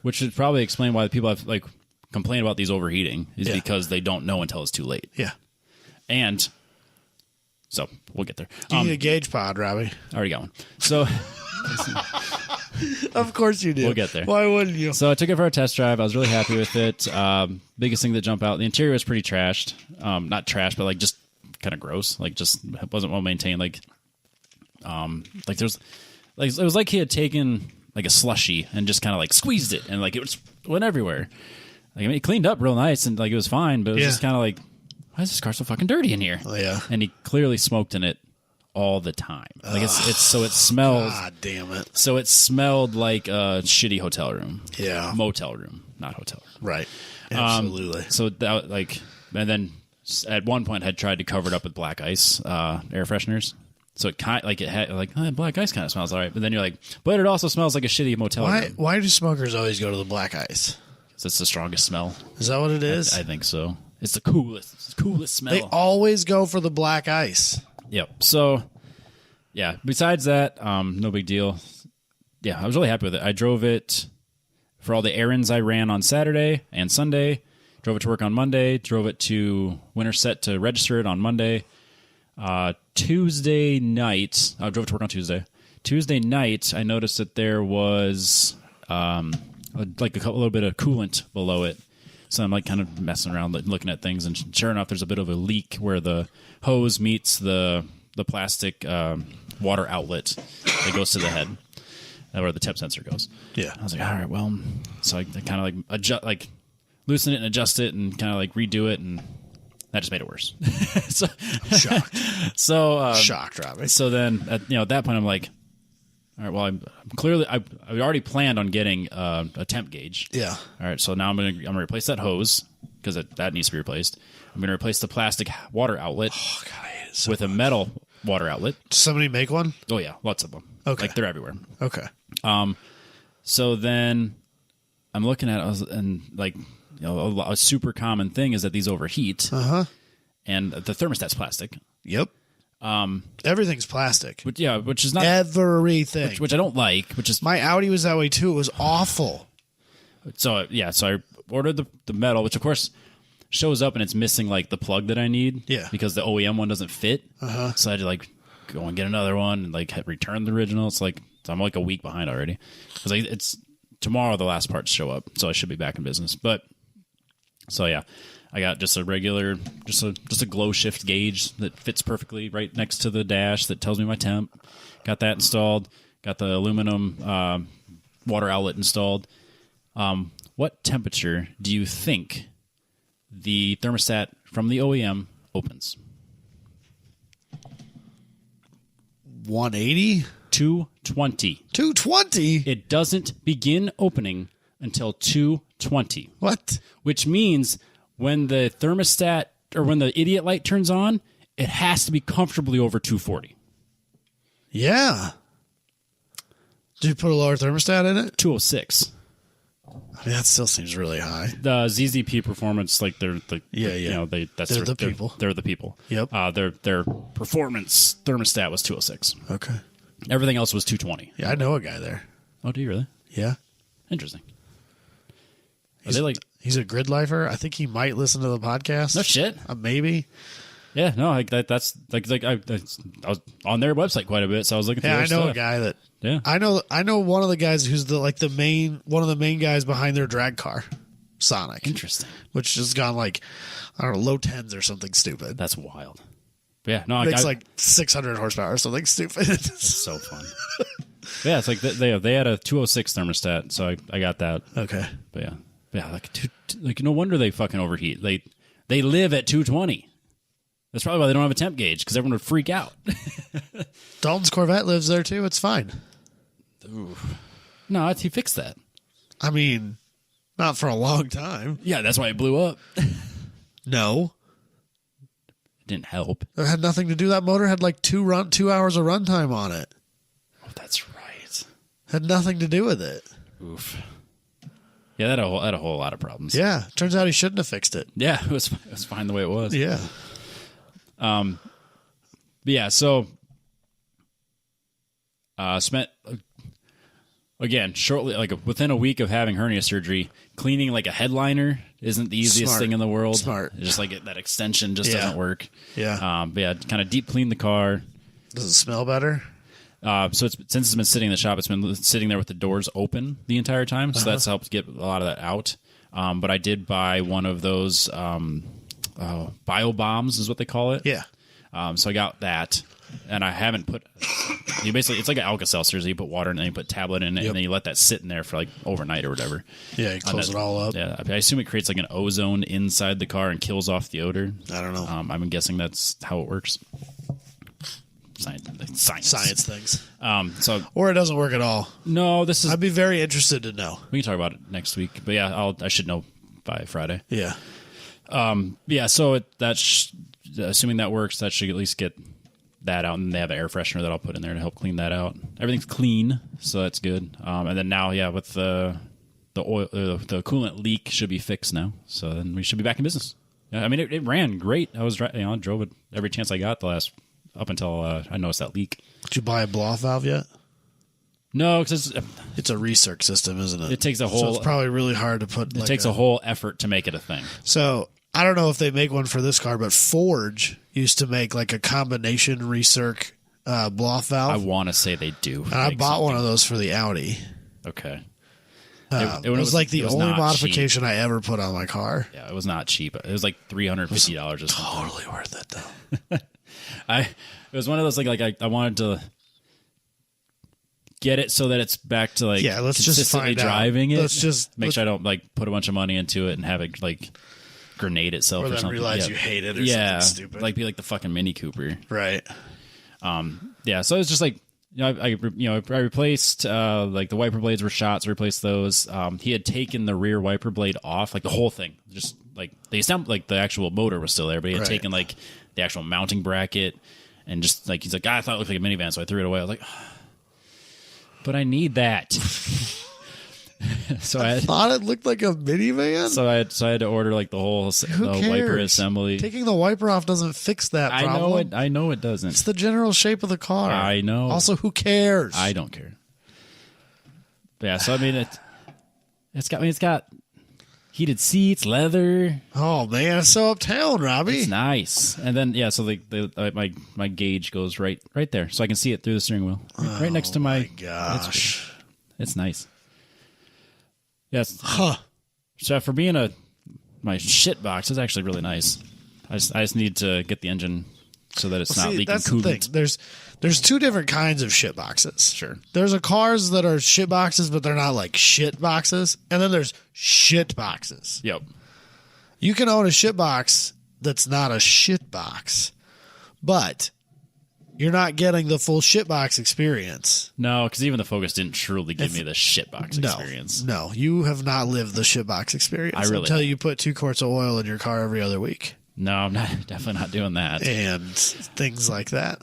which would probably explain why people have like complain about these overheating is because they don't know until it's too late. Yeah, and so we'll get there. You need a gauge pod, Robbie. I already got one. So. Of course you do. We'll get there. Why wouldn't you? So I took it for a test drive. I was really happy with it. Biggest thing that jumped out, the interior was pretty trashed. Not trash, but like just kind of gross. Like just wasn't well maintained. Like there's like it was like he had taken like a slushie and just kind of like squeezed it and like it went everywhere. Like, I mean, it cleaned up real nice and like it was fine, but it was just kind of like, why is this car so fucking dirty in here? Oh, yeah. And he clearly smoked in it all the time. Like it smells. God damn it. So it smelled like a shitty hotel room. Yeah. Motel room, not hotel room. Right. Absolutely. So that and then at one point had tried to cover it up with black ice air fresheners. So it kind it had like black ice kind of smells all right, but then you're like, but it also smells like a shitty motel room. Why do smokers always go to the black ice? Because it's the strongest smell. Is that what it is? I think so. It's the coolest smell. They always go for the black ice. Yep. So, yeah. Besides that, no big deal. Yeah, I was really happy with it. I drove it for all the errands I ran on Saturday and Sunday. Drove it to work on Monday. Drove it to Winterset to register it on Monday. Tuesday night, I drove it to work on Tuesday. Tuesday night, I noticed that there was like a little bit of coolant below it. So I'm like kind of messing around, looking at things, and sure enough, there's a bit of a leak where the hose meets the plastic water outlet that goes to the head, where the temp sensor goes. Yeah. I was like, all right, well, so I kind of like adjust, like loosen it and adjust it, and kind of like redo it, and that just made it worse. So, shocked. So shocked, Robbie. So then, at that point, I'm like, all right, well, I'm clearly I already planned on getting a temp gauge. Yeah. All right, so now I'm gonna replace that hose because that needs to be replaced. I'm gonna replace the plastic water outlet with a metal water outlet. Does somebody make one? Oh yeah, lots of them. Okay, like they're everywhere. Okay. So then I'm looking at it, and like a super common thing is that these overheat. And the thermostat's plastic. Yep. Everything's plastic. Which is not everything. Which I don't like. Which is my Audi was that way too. It was awful. So I ordered the metal, which of course shows up and it's missing like the plug that I need. Yeah. Because the OEM one doesn't fit. So I had to like go and get another one and like return the original. It's like I'm like a week behind already. Because it's tomorrow the last parts show up, so I should be back in business. But so yeah. I got just a regular, just a glow shift gauge that fits perfectly right next to the dash that tells me my temp. Got that installed. Got the aluminum water outlet installed. What temperature do you think the thermostat from the OEM opens? 180? 220. 220? It doesn't begin opening until 220. What? Which means when the thermostat or when the idiot light turns on, it has to be comfortably over 240. Yeah. Did you put a lower thermostat in it? 206. I mean, that still seems really high. The ZZP Performance, like they're the they're the people. They're the people. Yep. Their performance thermostat was 206. Okay. Everything else was 220. Yeah, I know a guy there. Oh, do you really? Yeah. Interesting. Are they like? He's a grid lifer. I think he might listen to the podcast. No shit. Maybe. Yeah, no, like that's I was on their website quite a bit, so I was looking through their stuff. A guy that. Yeah. I know one of the guys who's one of the main guys behind their drag car, Sonic. Interesting. Which has gone like, I don't know, low tens or something stupid. That's wild. But yeah, no, it's like 600 horsepower or something stupid. That's so fun. Yeah, it's like they had a 206 thermostat, so I got that. Okay. But yeah, like no wonder they fucking overheat. They live at 220. That's probably why they don't have a temp gauge, because everyone would freak out. Dalton's Corvette lives there too. It's fine. Ooh. No, he fixed that. I mean, not for a long time. Yeah, that's why it blew up. No. It didn't help. It had nothing to do. That motor had like 2 hours of runtime on it. Oh, that's right. Had nothing to do with it. Oof. Yeah, that had a whole lot of problems. Yeah, turns out he shouldn't have fixed it. Yeah, it was fine the way it was. Yeah. But yeah, so spent again shortly, like within a week of having hernia surgery, cleaning like a headliner isn't the easiest thing in the world. Smart. Just like that extension just doesn't work. Yeah. But yeah, kind of deep clean the car. Does it smell better? So since it's been sitting in the shop, it's been sitting there with the doors open the entire time. So that's helped get a lot of that out. But I did buy one of those bio bombs is what they call it. Yeah. So I got that, and I haven't put. You basically, it's like an Alka-Seltzer. So you put water in it, and you put tablet in it, and then you let that sit in there for like overnight or whatever. Yeah, you close it all up. Yeah, I assume it creates like an ozone inside the car and kills off the odor. I don't know. I'm guessing that's how it works. Science things. Or it doesn't work at all. No, this is. I'd be very interested to know. We can talk about it next week, but yeah, I should know by Friday. Yeah. Yeah. So assuming that works, that should at least get that out, and they have an air freshener that I'll put in there to help clean that out. Everything's clean, so that's good. And then now, yeah, with the oil, the coolant leak should be fixed now, so then we should be back in business. I mean, it ran great. I was, I drove it every chance I got up until I noticed that leak. Did you buy a blow-off valve yet? No, because it's a recirc system, isn't it? It takes a whole. So it's probably really hard to put. It takes a whole effort to make it a thing. So I don't know if they make one for this car, but Forge used to make like a combination recirc blow-off valve. I want to say they do. And I bought one of those for the Audi. Okay. It was like the only modification I ever put on my car. Yeah, it was not cheap. It was like $350 or something. Totally worth it though. It was one of those like I wanted to get it so that it's back to like let's just find driving out. it. Let's just make sure I don't like put a bunch of money into it and have it like grenade itself or something. Realize you hate it or something stupid. Like be like the fucking Mini Cooper. Right. Yeah, so it was just like I replaced like the wiper blades were shot, so I replaced those. He had taken the rear wiper blade off, like the whole thing. Just like they sound like the actual motor was still there, but he had taken like the actual mounting bracket and just like he's like, I thought it looked like a minivan, so I threw it away. I was like, but I need that. So I thought it looked like a minivan. So I had to order like the whole wiper assembly. Taking the wiper off doesn't fix that problem. I know it doesn't. It's the general shape of the car. I know. Also, who cares? I don't care. But yeah, so I mean it's got heated seats, leather. Oh man, it's so uptown, Robbie. It's nice. And then so my gauge goes right there, so I can see it through the steering wheel, right next to my. Gosh, it's nice. Yes. Huh. So for being my shit box, it's actually really nice. I just need to get the engine so that it's not leaking coolant. The thing. There's two different kinds of shit boxes. Sure. There's cars that are shit boxes, but they're not like shit boxes. And then there's shit boxes. Yep. You can own a shit box that's not a shit box, but you're not getting the full shitbox experience. No, because even the Focus didn't truly give me the shitbox experience. No, you have not lived the shitbox experience until you put 2 quarts of oil in your car every other week. No, I'm definitely not doing that. And things like that.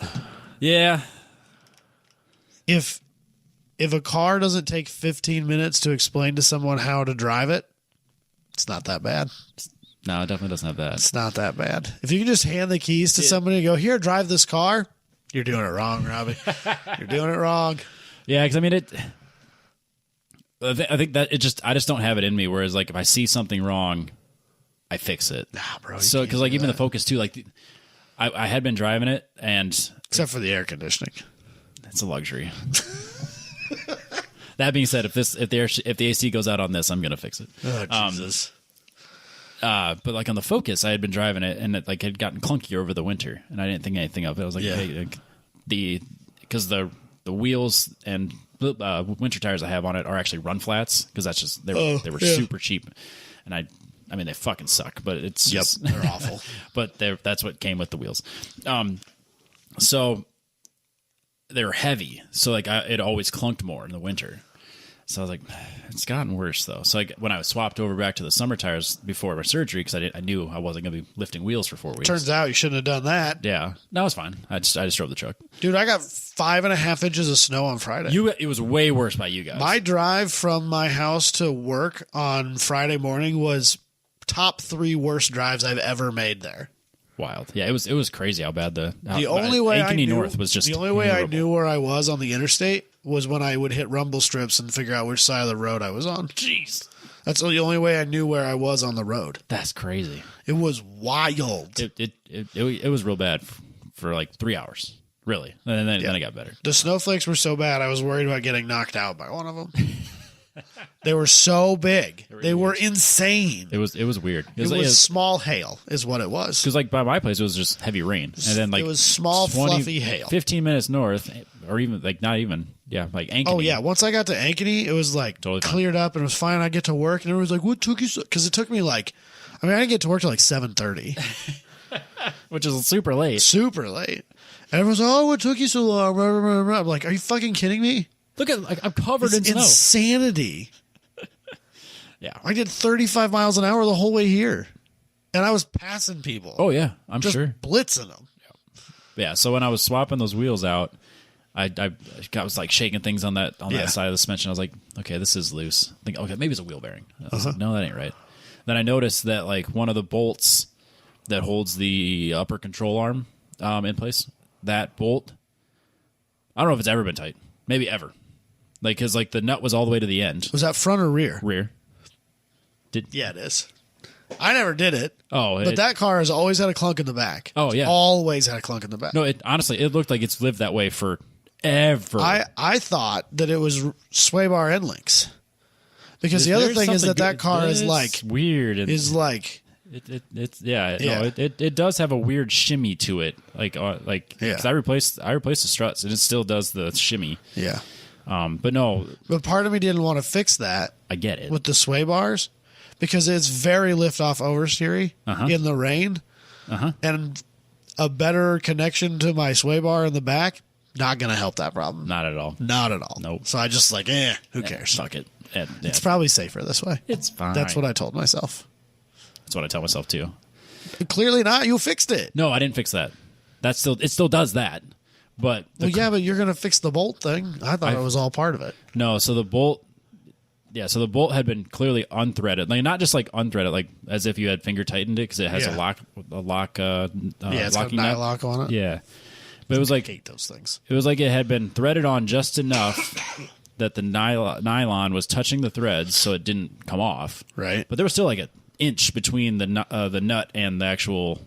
Yeah. If a car doesn't take 15 minutes to explain to someone how to drive it, it's not that bad. No, it definitely doesn't have that. It's not that bad. If you can just hand the keys to somebody and go, here, drive this car, you're doing it wrong, Robbie. You're doing it wrong. Yeah, because I mean, I think that I just don't have it in me. Whereas, like, if I see something wrong, I fix it. Nah, bro. So, because like even the Focus too, like, I had been driving it, and except for the air conditioning, it's a luxury. That being said, if the AC goes out on this, I'm gonna fix it. Oh, Jesus. But like on the Focus, I had been driving it, and it like had gotten clunkier over the winter, and I didn't think anything of it. I was like, hey, because the wheels and winter tires I have on it are actually run flats, because that's just they were super cheap, and I mean they fucking suck, but it's just, they're awful. But that's what came with the wheels. So they were heavy, so like it always clunked more in the winter. So I was like, it's gotten worse though. So like when I was swapped over back to the summer tires before my surgery, because I knew I wasn't going to be lifting wheels for 4 weeks. Turns out you shouldn't have done that. Yeah, no, it was fine. I just drove the truck. Dude, I got 5.5 inches of snow on Friday. It was way worse by you guys. My drive from my house to work on Friday morning was top 3 worst drives I've ever made there. Wild. Yeah, it was crazy how bad the only way I knew North was just the only way I knew where I was on the interstate was when I would hit rumble strips and figure out which side of the road I was on. Jeez. That's the only way I knew where I was on the road. That's crazy. It was wild. It was real bad for like 3 hours. Really. And then it got better. The snowflakes were so bad I was worried about getting knocked out by one of them. They were so big. They were insane. It was weird. It was small hail is what it was. Because like by my place it was just heavy rain. And then like it was small fluffy hail. 15 minutes north, or even like not even, like Ankeny. Oh yeah, once I got to Ankeny, it was like totally cleared up and it was fine. I get to work and everyone's like, what took you so? Because it took me I didn't get to work till like 7:30. Which is super late. Super late. And everyone's like, oh, what took you so long? I'm like, are you fucking kidding me? Look at I'm covered in snow. Insanity. Yeah. I did 35 miles an hour the whole way here. And I was passing people. Oh yeah, I'm just sure. Blitzing them. Yeah, so when I was swapping those wheels out, I was like shaking things on that side of the suspension. I was like, okay, this is loose. I think, okay, maybe it's a wheel bearing. I was like, no, that ain't right. Then I noticed that like one of the bolts that holds the upper control arm in place, that bolt, I don't know if it's ever been tight. Maybe ever. Like, because like the nut was all the way to the end. Was that front or rear? Rear. Yeah, it is. I never did it. Oh, but that car has always had a clunk in the back. Oh, yeah. It's always had a clunk in the back. No, honestly, it looked like it's lived that way forever. I thought that it was sway bar end links. Because the other thing is that car is like weird. Is like it does have a weird shimmy to it. Because I replaced the struts and it still does the shimmy. Yeah. But part of me didn't want to fix that. I get it with the sway bars because it's very lift off oversteery in the rain, and a better connection to my sway bar in the back not going to help that problem. Not at all. Not at all. Nope. So I just like, who cares? Fuck it. It's probably safer this way. It's fine. That's what I told myself. That's what I tell myself too. Clearly not. You fixed it. No, I didn't fix that. It still does that. But but you're going to fix the bolt thing. I thought it was all part of it. No, so the bolt had been clearly unthreaded. Like not just like unthreaded, like as if you had finger tightened it because it has a lock it's got a lock on it. Yeah. But it was like I hate those things. It was like it had been threaded on just enough that the nylon was touching the threads so it didn't come off. Right. But there was still like an inch between the nut and the actual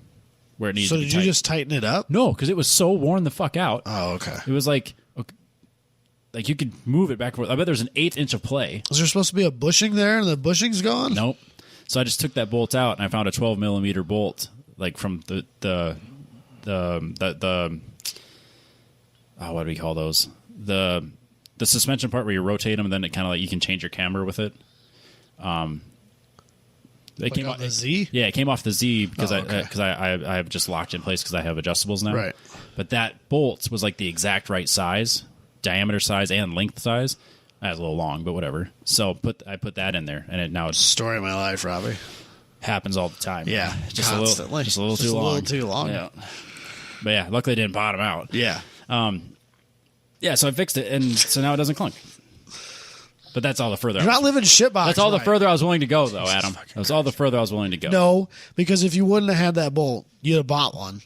where it needs to be tight. So did you just tighten it up? No, because it was so worn the fuck out. Oh, okay. It was like you could move it back and forth. I bet there's an 1/8 inch of play. Is there supposed to be a bushing there and the bushing's gone? Nope. So I just took that bolt out and I found a 12 millimeter bolt, like from the what do we call those? The suspension part where you rotate them and then it kind of like you can change your camber with it. They came off the Z. Yeah, it came off the Z because I have just locked in place because I have adjustables now. Right. But that bolt was like the exact right size, diameter size, and length size. I was a little long, but whatever. So I put that in there, and now it's story of my life, Robbie. Happens all the time. Yeah, just constantly. a little too long. A little too long. Yeah. But yeah, luckily it didn't bottom out. Yeah. Yeah, so I fixed it, and so now it doesn't clunk. But that's all the further. You're not living shitbox. That's all the further I was willing to go, though, Adam. That's all the further I was willing to go. No, because if you wouldn't have had that bolt, you'd have bought one.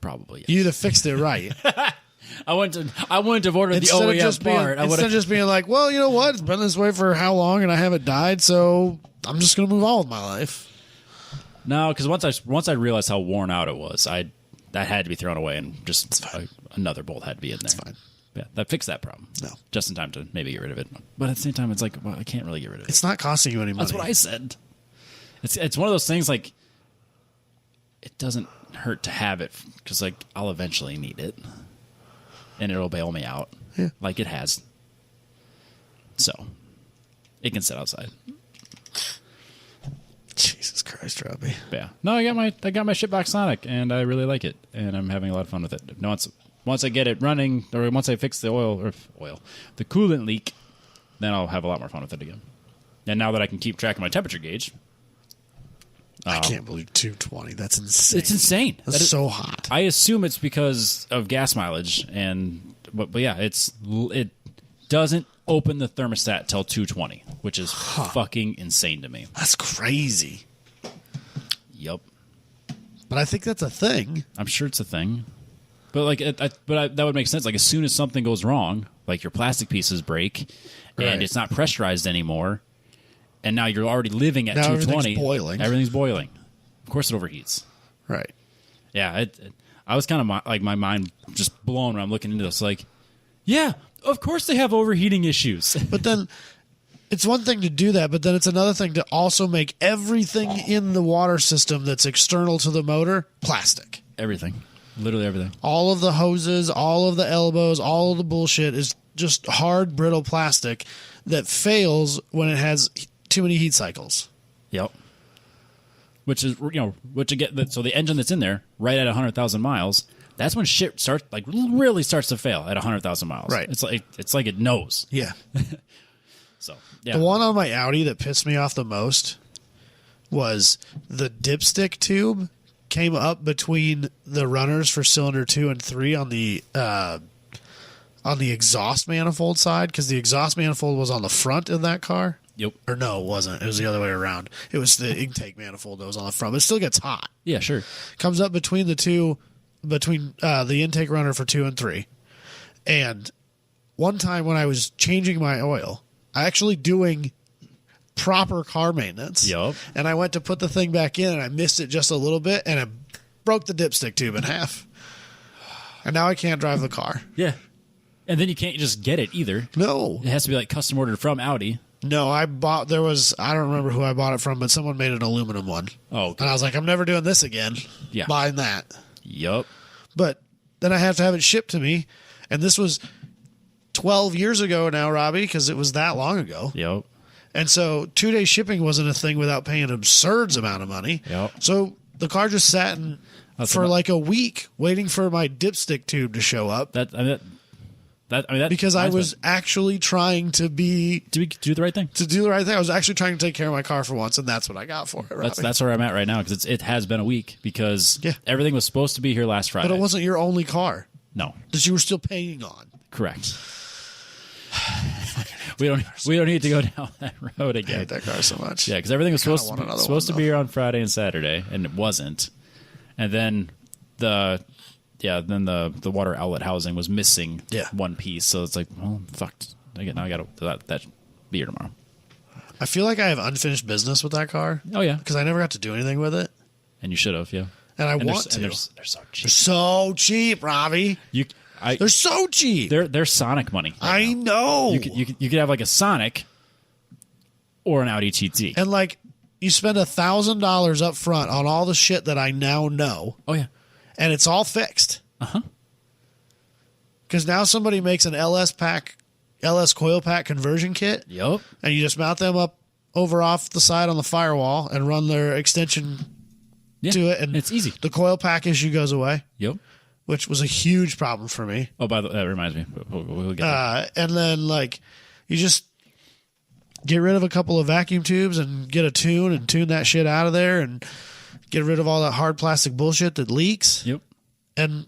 Probably. Yes. You'd have fixed it right. I wouldn't have ordered the OEM part. Instead of just being like, well, you know what? It's been this way for how long, and I haven't died, so I'm just going to move on with my life. No, because once I realized how worn out it was, that had to be thrown away, and just another bolt had to be in there. It's fine. Yeah, that fixed that problem. No. Just in time to maybe get rid of it. But at the same time, it's like, well, I can't really get rid of it. It's not costing you any money. That's what I said. It's one of those things like, it doesn't hurt to have it because like I'll eventually need it. And it'll bail me out. Yeah. Like it has. So, it can sit outside. Jesus Christ, Robbie. Yeah. No, I got my shitbox Sonic, and I really like it, and I'm having a lot of fun with it. Once I get it running, or once I fix the the coolant leak, then I'll have a lot more fun with it again. And now that I can keep track of my temperature gauge, I can't believe 220. That's insane. It's insane. That's so hot. I assume it's because of gas mileage, but yeah, it doesn't open the thermostat till 220, which is fucking insane to me. That's crazy. Yep. But I think that's a thing. I'm sure it's a thing. But like, that would make sense. Like, as soon as something goes wrong, like your plastic pieces break, and it's not pressurized anymore, and now you're already living at 220. Everything's boiling. Of course, it overheats. Right. Yeah. I was kind of like my mind just blown when I'm looking into this. Like, yeah, of course they have overheating issues. But then it's one thing to do that, but then it's another thing to also make everything in the water system that's external to the motor plastic. Everything. Literally everything. All of the hoses, all of the elbows, all of the bullshit is just hard, brittle plastic that fails when it has too many heat cycles. Yep. Which again, so the engine that's in there, right at 100,000 miles, that's when shit starts, like, really starts to fail at 100,000 miles. Right. It's like it knows. Yeah. So, yeah. The one on my Audi that pissed me off the most was the dipstick tube came up between the runners for cylinder 2 and 3 on the exhaust manifold side, because the exhaust manifold was on the front of that car. Yep. Or no, it wasn't. It was the other way around. It was the intake manifold that was on the front. But it still gets hot. Yeah, sure. Comes up between the two, between the intake runner for 2 and 3. And one time when I was changing my oil, I actually doing proper car maintenance. Yep. And I went to put the thing back in, and I missed it just a little bit, and it broke the dipstick tube in half. And now I can't drive the car. Yeah. And then you can't just get it either. No. It has to be like custom ordered from Audi. No, I don't remember who I bought it from, but someone made an aluminum one. Oh, okay. And I was like, I'm never doing this again. Yeah. Buying that. Yup. But then I have to have it shipped to me. And this was 12 years ago now, Robbie, because it was that long ago. Yep. And so 2-day shipping wasn't a thing without paying an absurd amount of money. Yep. So the car just sat for like a week waiting for my dipstick tube to show up. Because I was actually trying to do the right thing. To do the right thing. I was actually trying to take care of my car for once, and that's what I got for it, Robbie. That's where I'm at right now, because it has been a week, because everything was supposed to be here last Friday. But it wasn't your only car. No. That you were still paying on. Correct. we don't need to go down that road again. I hate that car so much. Yeah, because everything was supposed to be here on Friday and Saturday, and it wasn't. And then the water outlet housing was missing one piece, so it's like, well, fuck. Now I got that be here tomorrow. I feel like I have unfinished business with that car. Oh yeah, because I never got to do anything with it, and you should have. Yeah, and I want to. They're so cheap. They're so cheap, Robbie. They're so cheap. They're Sonic money. I know. You could have like a Sonic or an Audi TT, and like you spend $1,000 up front on all the shit that I now know. Oh yeah. And it's all fixed. Uh-huh. Because now somebody makes an LS coil pack conversion kit. Yep. And you just mount them up over off the side on the firewall and run their extension to it. And it's easy. The coil pack issue goes away. Yep. Which was a huge problem for me. Oh, that reminds me. We'll get that. And then, like, you just get rid of a couple of vacuum tubes and get a tune and tune that shit out of there and get rid of all that hard plastic bullshit that leaks. Yep. And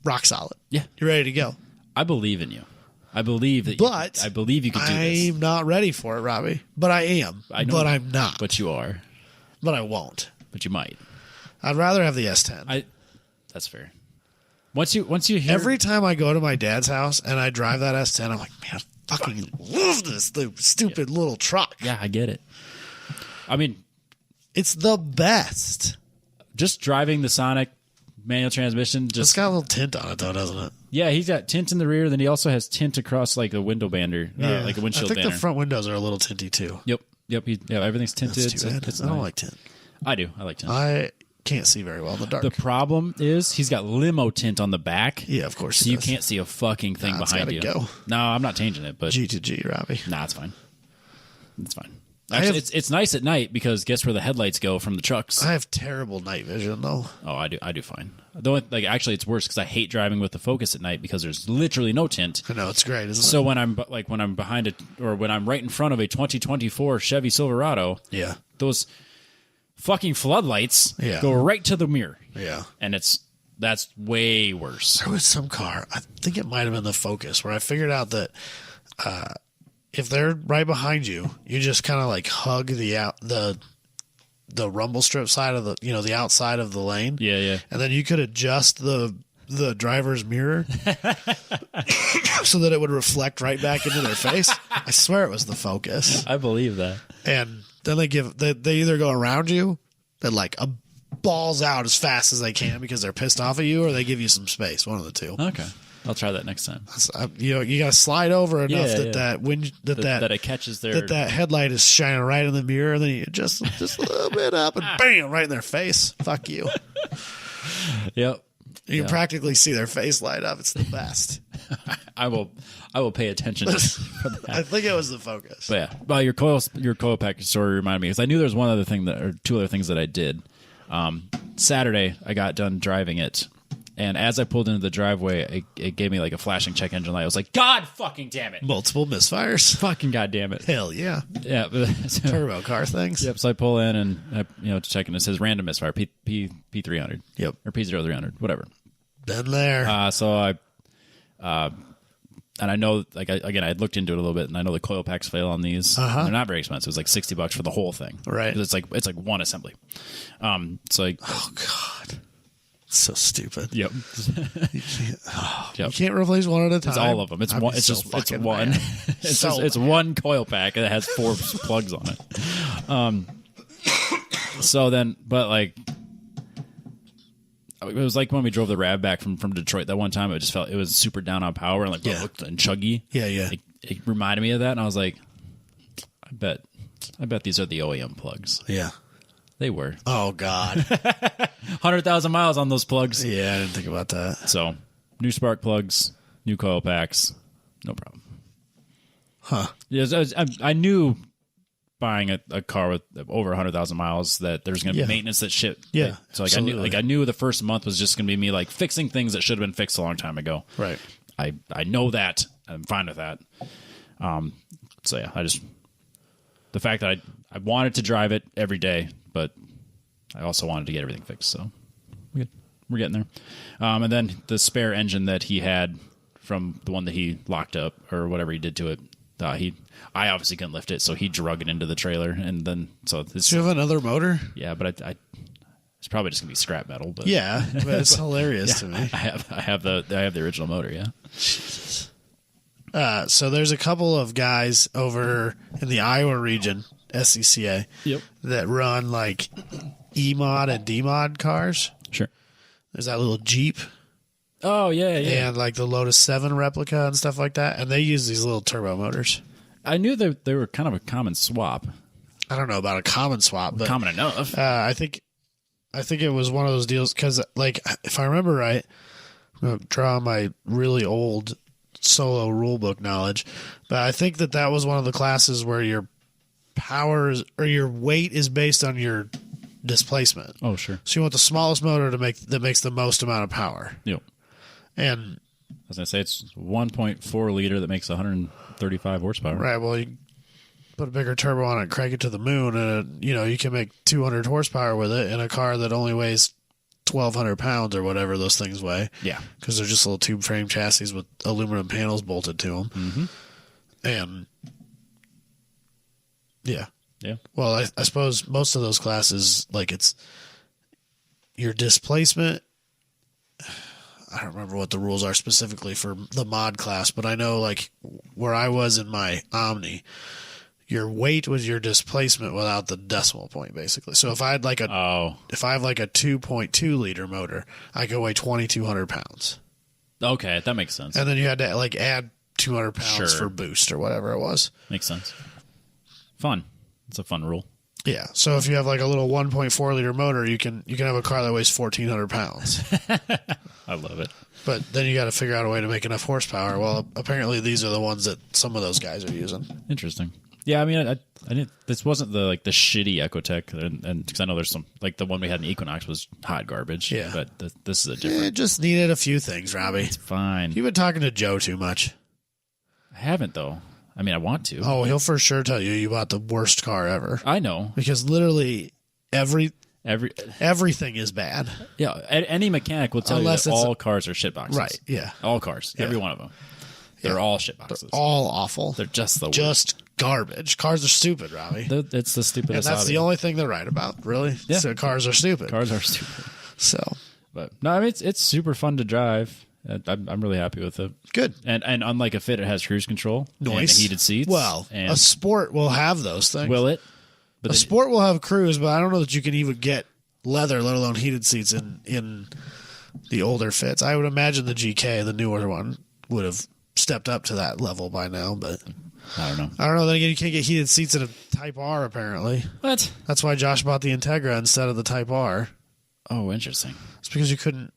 rock solid. Yeah. You're ready to go. I believe in you. I believe that I believe you can do this. I'm not ready for it, Robbie. But I am. I know, but I'm not. But you are. But I won't. But you might. I'd rather have the S10. That's fair. Once you hear, every time I go to my dad's house and I drive that S10, I'm like, man, I fucking love this stupid little truck. Yeah, I get it. I mean, it's the best. Just driving the Sonic manual transmission. It's got a little tint on it, though, doesn't it? Yeah, he's got tint in the rear. Then he also has tint across like a window bander, like a windshield banner. I think the front windows are a little tinty, too. Yep. Everything's tinted. That's too bad. I don't like tint. I do. I like tint. I can't see very well in the dark. The problem is he's got limo tint on the back. Yeah, of course. So you can't see a fucking thing behind you. Go. No, I'm not changing it. But G2G, Robbie. Nah, it's fine. It's fine. Actually, it's nice at night because guess where the headlights go from the trucks? I have terrible night vision, though. Oh, I do fine. Actually, it's worse because I hate driving with the Focus at night because there's literally no tint. I know, it's great, isn't it? So when I'm behind it, or when I'm right in front of a 2024 Chevy Silverado, those fucking floodlights go right to the mirror. Yeah, and that's way worse. There was some car, I think it might have been the Focus, where I figured out that if they're right behind you, you just kind of like hug the rumble strip side of the outside of the lane. Yeah. And then you could adjust the driver's mirror so that it would reflect right back into their face. I swear it was the Focus. I believe that. And then they either go around you and like balls out as fast as they can because they're pissed off at you, or they give you some space. One of the two. Okay. I'll try that next time. You got to slide over enough that it catches that headlight is shining right in the mirror, and then you just a little bit up, and bam, right in their face. Fuck you. Yep. You can practically see their face light up. It's the best. I will pay attention for that. I think it was the Focus. But yeah, well, your coil package story reminded me because I knew there was one other thing or two other things that I did. Saturday, I got done driving it. And as I pulled into the driveway, it gave me like a flashing check engine light. I was like, God fucking damn it. Multiple misfires. Fucking God damn it. Hell yeah. Yeah. Turbo car things. Yep. So I pull in and, to check, and it says random misfire, P300. Yep. Or P0300, whatever. Been there. So I And I know, like, I looked into it a little bit, and I know the coil packs fail on these. They're not very expensive. It's like $60 for the whole thing. Right. 'Cause it's like one assembly. It's like, oh God, so stupid. Yep. You can't replace one at a time. It's all of them. It's one. It's just it's one. It's one coil pack that has 4 plugs on it. So then, but like, it was like when we drove the Rav back from Detroit that one time. It just felt it was super down on power and like and chuggy. Yeah. It reminded me of that, and I was like, I bet these are the OEM plugs. Yeah, they were. Oh God, 100,000 miles on those plugs. Yeah, I didn't think about that. So, new spark plugs, new coil packs, no problem. Huh? Yes, I knew buying a car with over 100,000 miles that there's going to be maintenance that shit. Yeah. Like, so like I knew the first month was just going to be me like fixing things that should have been fixed a long time ago. Right. I know that. I'm fine with that. So yeah, the fact that I wanted to drive it every day, but I also wanted to get everything fixed. So we're getting there. And then the spare engine that he had from the one that he locked up or whatever he did to it, I obviously couldn't lift it, so he drug it into the trailer, and then so this. Do you have another motor? Yeah, but it's probably just gonna be scrap metal. But yeah, but it's hilarious to me. I have the original motor. Yeah. Jesus. So there's a couple of guys over in the Iowa region, SCCA, that run like E-mod and D-mod cars. Sure. There's that little Jeep. Oh, yeah. And like the Lotus 7 replica and stuff like that. And they use these little turbo motors. I knew that they were kind of a common swap. I don't know about a common swap, but common enough. I think it was one of those deals because, like, if I remember right, I'm going to draw my really old solo rulebook knowledge, but I think that was one of the classes where your power or your weight is based on your displacement. Oh, sure. So you want the smallest motor that makes the most amount of power. Yep. And I was going to say it's 1.4 liter that makes 135 horsepower. Right. Well, you put a bigger turbo on it, crank it to the moon, and you can make 200 horsepower with it in a car that only weighs 1,200 pounds or whatever those things weigh. Yeah. Because they're just little tube frame chassis with aluminum panels bolted to them. Mm-hmm. And yeah. Yeah. Well, I suppose most of those classes, like, it's your displacement. I don't remember what the rules are specifically for the mod class, but I know, like, where I was in my Omni, your weight was your displacement without the decimal point, basically. So if I had like if I have like a 2.2 liter motor, I could weigh 2,200 pounds. Okay, that makes sense. And then you had to like add 200 pounds for boost or whatever it was. Makes sense. Fun. It's a fun rule. Yeah. So if you have like a little 1.4 liter motor, you can have a car that weighs 1,400 pounds. I love it. But then you got to figure out a way to make enough horsepower. Well, apparently these are the ones that some of those guys are using. Interesting. Yeah, I mean, I didn't. This wasn't the the shitty Ecotech, and because I know there's some like the one we had in Equinox was hot garbage. Yeah, but this is a different. It just needed a few things, Robbie. It's fine. You've been talking to Joe too much. I haven't though. I mean, I want to. Oh, he'll for sure tell you bought the worst car ever. I know because literally everything is bad. Yeah, any mechanic will tell you that all cars are shitboxes. Right? Yeah, all cars, every one of them. They're all shitboxes. They're all awful. They're just the worst. Just garbage. Cars are stupid, Robbie. It's the stupidest. And that's the only thing they're right about, really. Yeah. So cars are stupid. Cars are stupid. So, but no, I mean it's super fun to drive. I'm really happy with it. Good. And unlike a Fit, it has cruise control, nice, and heated seats. Well, a Sport will have those things. Will it? But a Sport will have cruise, but I don't know that you can even get leather, let alone heated seats in the older Fits. I would imagine the GK, the newer one, would have stepped up to that level by now, but I don't know. Then again, you can't get heated seats in a Type R, apparently. What? That's why Josh bought the Integra instead of the Type R. Oh, interesting. It's because you couldn't,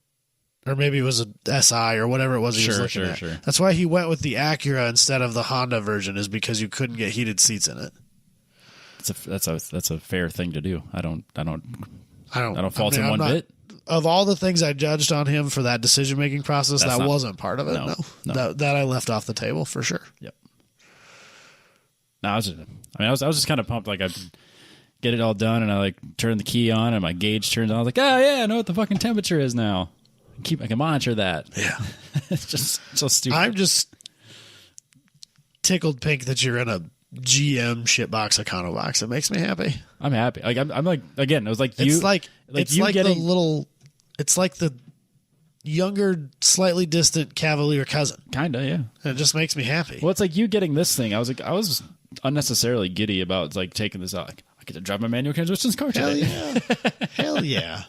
or maybe it was a SI or whatever it was he was looking at. Sure. That's why he went with the Acura instead of the Honda version, is because you couldn't get heated seats in it. That's a fair thing to do. I don't fault him one bit. Of all the things I judged on him for that decision-making process, that wasn't part of it. No. That I left off the table for sure. Yep. No, I was just kind of pumped. Like I get it all done, and I like turn the key on, and my gauge turns on. I was like, oh yeah, I know what the fucking temperature is now. I can monitor that. Yeah. It's just so stupid. I'm just tickled pink that you're in a GM shitbox Econo box. It makes me happy. I'm happy. Like I'm like, again, it was like It's like the younger, slightly distant Cavalier cousin. Kinda, yeah. And it just makes me happy. Well, it's like you getting this thing. I was unnecessarily giddy about like taking this out. Like, I get to drive my manual transmission's car today. Hell yeah. Hell yeah.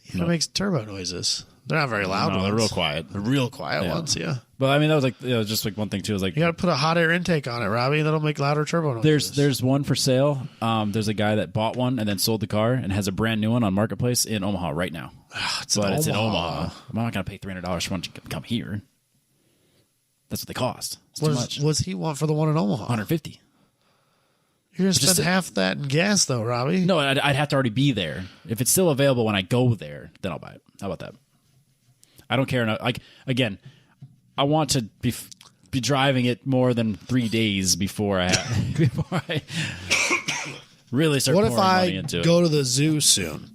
It makes turbo noises. They're not very loud ones. They're real quiet. They're real quiet ones, yeah. But I mean, that was like just like one thing too. Is like you got to put a hot air intake on it, Robbie. That'll make louder turbo noises. There's one for sale. There's a guy that bought one and then sold the car and has a brand new one on Marketplace in Omaha right now. It's in Omaha. I'm not gonna pay $300 for one to come here. That's what they cost. It's too much. What does he want for the one in Omaha? $150. You're gonna spend half that in gas, though, Robbie. No, I'd have to already be there. If it's still available when I go there, then I'll buy it. How about that? I don't care enough. Like, again, I want to be driving it more than 3 days before I really start pouring money into it. What if I go to the zoo soon?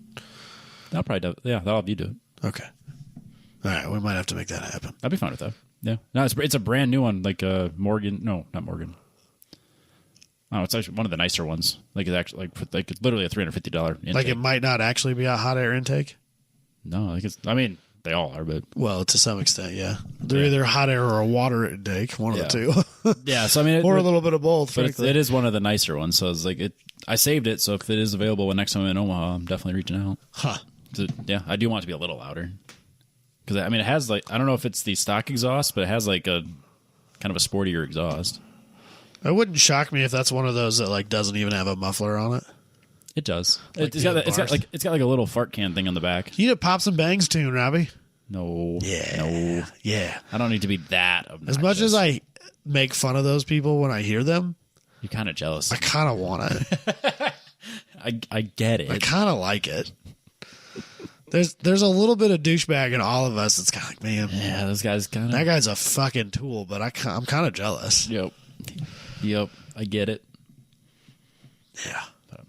That'll probably do. Yeah, that'll have you do it. Okay. All right, we might have to make that happen. I'd be fine with that. Yeah. No, it's a brand new one, like Morgan. No, not Morgan. Oh, it's actually one of the nicer ones. Like it's actually like it's literally a $350 intake. Like it might not actually be a hot air intake. No, like I mean, they all are, but to some extent, yeah. They're either hot air or a water intake, one of the two. Yeah, so I mean, or a little bit of both. But it is one of the nicer ones. So it's like I saved it. So if it is available next time I'm in Omaha, I'm definitely reaching out. Huh? Yeah, I do want it to be a little louder because I mean, it has like I don't know if it's the stock exhaust, but it has like a kind of a sportier exhaust. It wouldn't shock me if that's one of those that like doesn't even have a muffler on it. It does. Like it's got like a little fart can thing on the back. You need a Pops and Bangs tune, Robbie. No. Yeah. No. Yeah. I don't need to be that obnoxious. As much as I make fun of those people when I hear them, you're kind of jealous. I kind of want it. I get it. I kind of like it. There's a little bit of douchebag in all of us. It's kind of like, man, yeah, this guy's kind of that guy's a fucking tool. But I'm kind of jealous. Yep, I get it. Yeah. But,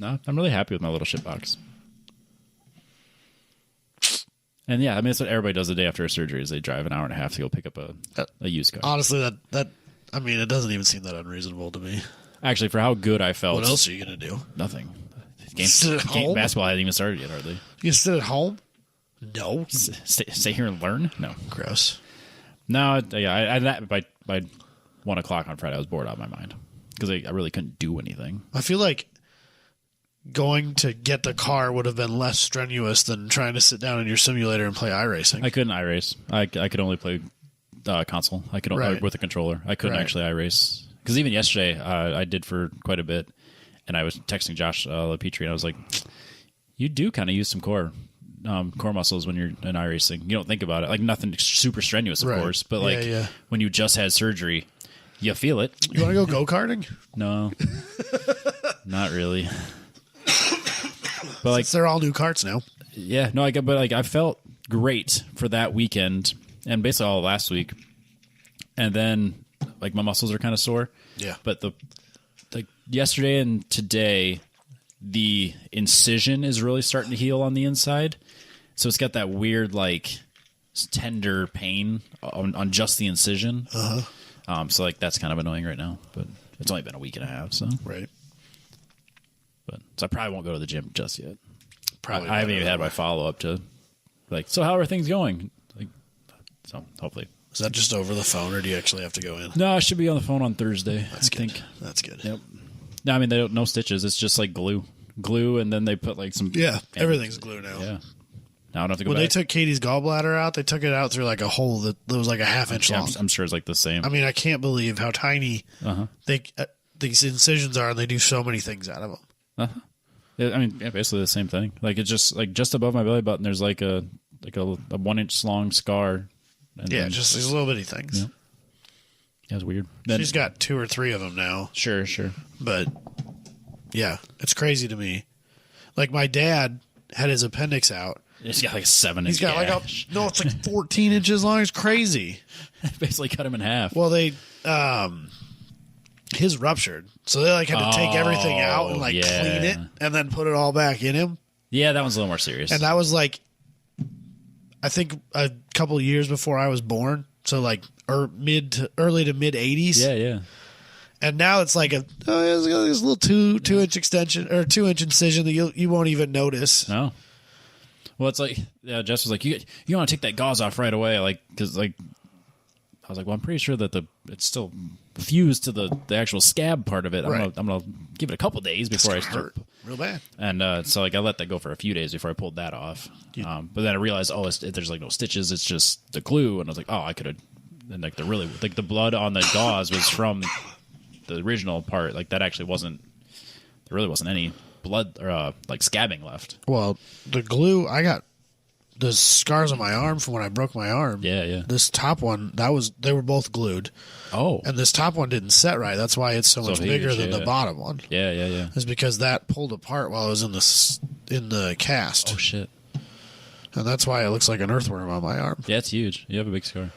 no, I'm really happy with my little shit box. And yeah, I mean, that's what everybody does the day after a surgery is they drive an hour and a half to go pick up a used car. Honestly, that I mean, it doesn't even seem that unreasonable to me. Actually, for how good I felt. What else are you going to do? Nothing. Sit at home? Basketball hasn't even started yet, hardly. You sit at home? No. Stay here and learn? No. Gross. No, yeah, by 1 o'clock on Friday, I was bored out of my mind because I really couldn't do anything. I feel like going to get the car would have been less strenuous than trying to sit down in your simulator and play iRacing. I couldn't iRace. I could only play console. I could only with a controller. I couldn't actually iRace because even yesterday I did for quite a bit, and I was texting Josh LaPetrie, and I was like, "You do kind of use some core muscles when you're in iRacing. You don't think about it, like nothing super strenuous, of course, but like when you just had surgery." You feel it. You want to go go-karting? No. Not really. But like, since they're all new carts now. Yeah, no, I felt great for that weekend and basically all last week. And then like my muscles are kind of sore. Yeah. But like yesterday and today, the incision is really starting to heal on the inside. So it's got that weird like tender pain on just the incision. Uh-huh. So like that's kind of annoying right now, but it's only been a week and a half, so right. But so I probably won't go to the gym just yet. Probably I haven't even had my follow up to like. So how are things going? Like, so hopefully. Is that just over the phone, or do you actually have to go in? No, I should be on the phone on Thursday. That's good. Think. That's good. Yep. No, I mean no stitches. It's just like glue, and then they put like some. Yeah, everything's glue now. Yeah. Now I don't have to go when back. they took Katie's gallbladder out, they took it out through like a hole that was like a half-inch long. I'm sure it's like the same. I mean, I can't believe how tiny these incisions are, and they do so many things out of them. Uh-huh. Yeah, I mean, basically the same thing. Like it's just like just above my belly button. There's like a 1 inch long scar. And yeah, just these little bitty things. Yeah, it's weird. She's got 2 or 3 of them now. Sure. But yeah, it's crazy to me. Like my dad had his appendix out. He's got like a 7 inch. He's got gash. It's like 14 inches long. It's crazy. Basically cut him in half. Well, they his ruptured, so they like had to take everything out and like clean it and then put it all back in him. Yeah, that one's a little more serious. And that was like, I think a couple of years before I was born. So like or early to mid 80s. Yeah. And now it's like it's a little 2-inch extension or 2-inch incision that you won't even notice. No. Well, it's like Jess was like, you want to take that gauze off right away, like because like I was like, well, I'm pretty sure that it's still fused to the actual scab part of it. Right. I'm gonna give it a couple days before I start. Real bad. And so like I let that go for a few days before I pulled that off. But then I realized, there's like no stitches. It's just the glue, and I was like, I could have. And like the blood on the gauze was from the original part. Like that actually wasn't. There really wasn't any blood or like scabbing left. Well, the glue, I got the scars on my arm from when I broke my arm. Yeah. This top one, they were both glued. Oh. And this top one didn't set right. That's why it's so much huge, bigger than the bottom one. Yeah. It's because that pulled apart while I was in the cast. Oh shit. And that's why it looks like an earthworm on my arm. Yeah, it's huge. You have a big scar.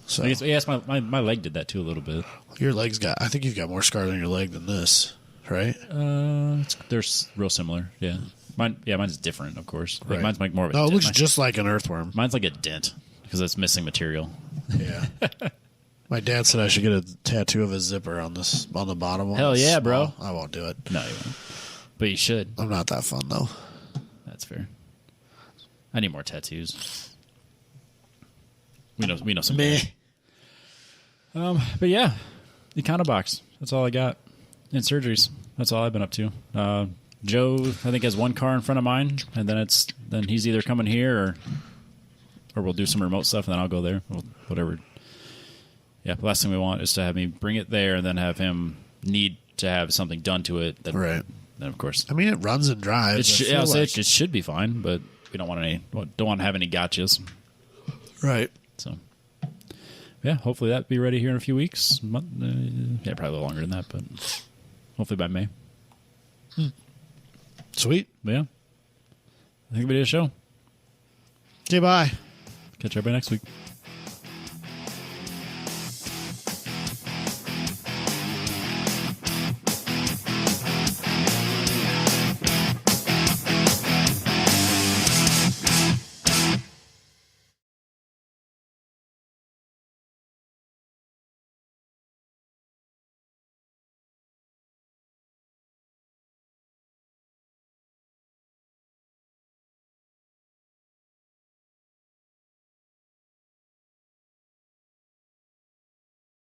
So I guess my leg did that too a little bit. Your leg's I think you've got more scars on your leg than this, right? They're real similar. Yeah. Mine's different, of course. Like, Right. mine's like more of a No, it dent. looks just like an earthworm. Mine's like a dent because it's missing material. Yeah. My dad said I should get a tattoo of a zipper on the bottom one. Hell yeah, bro. I won't do it. No, you won't. But you should. I'm not that fun though. That's fair. I need more tattoos. We know some. Meh. But yeah, the Econo box. That's all I got. And surgeries. That's all I've been up to. Joe, I think, has one car in front of mine, and then he's either coming here or we'll do some remote stuff, and then I'll go there. Whatever. Yeah, the last thing we want is to have me bring it there and then have him need to have something done to it. Right. Then, of course. I mean, it runs and drives. It should be fine, but we don't want to have any gotchas. Right. So, yeah, hopefully that'll be ready here in a few weeks. Probably a little longer than that, but hopefully by May. Sweet. But yeah, I think we did a show. Okay, bye. Catch everybody next week.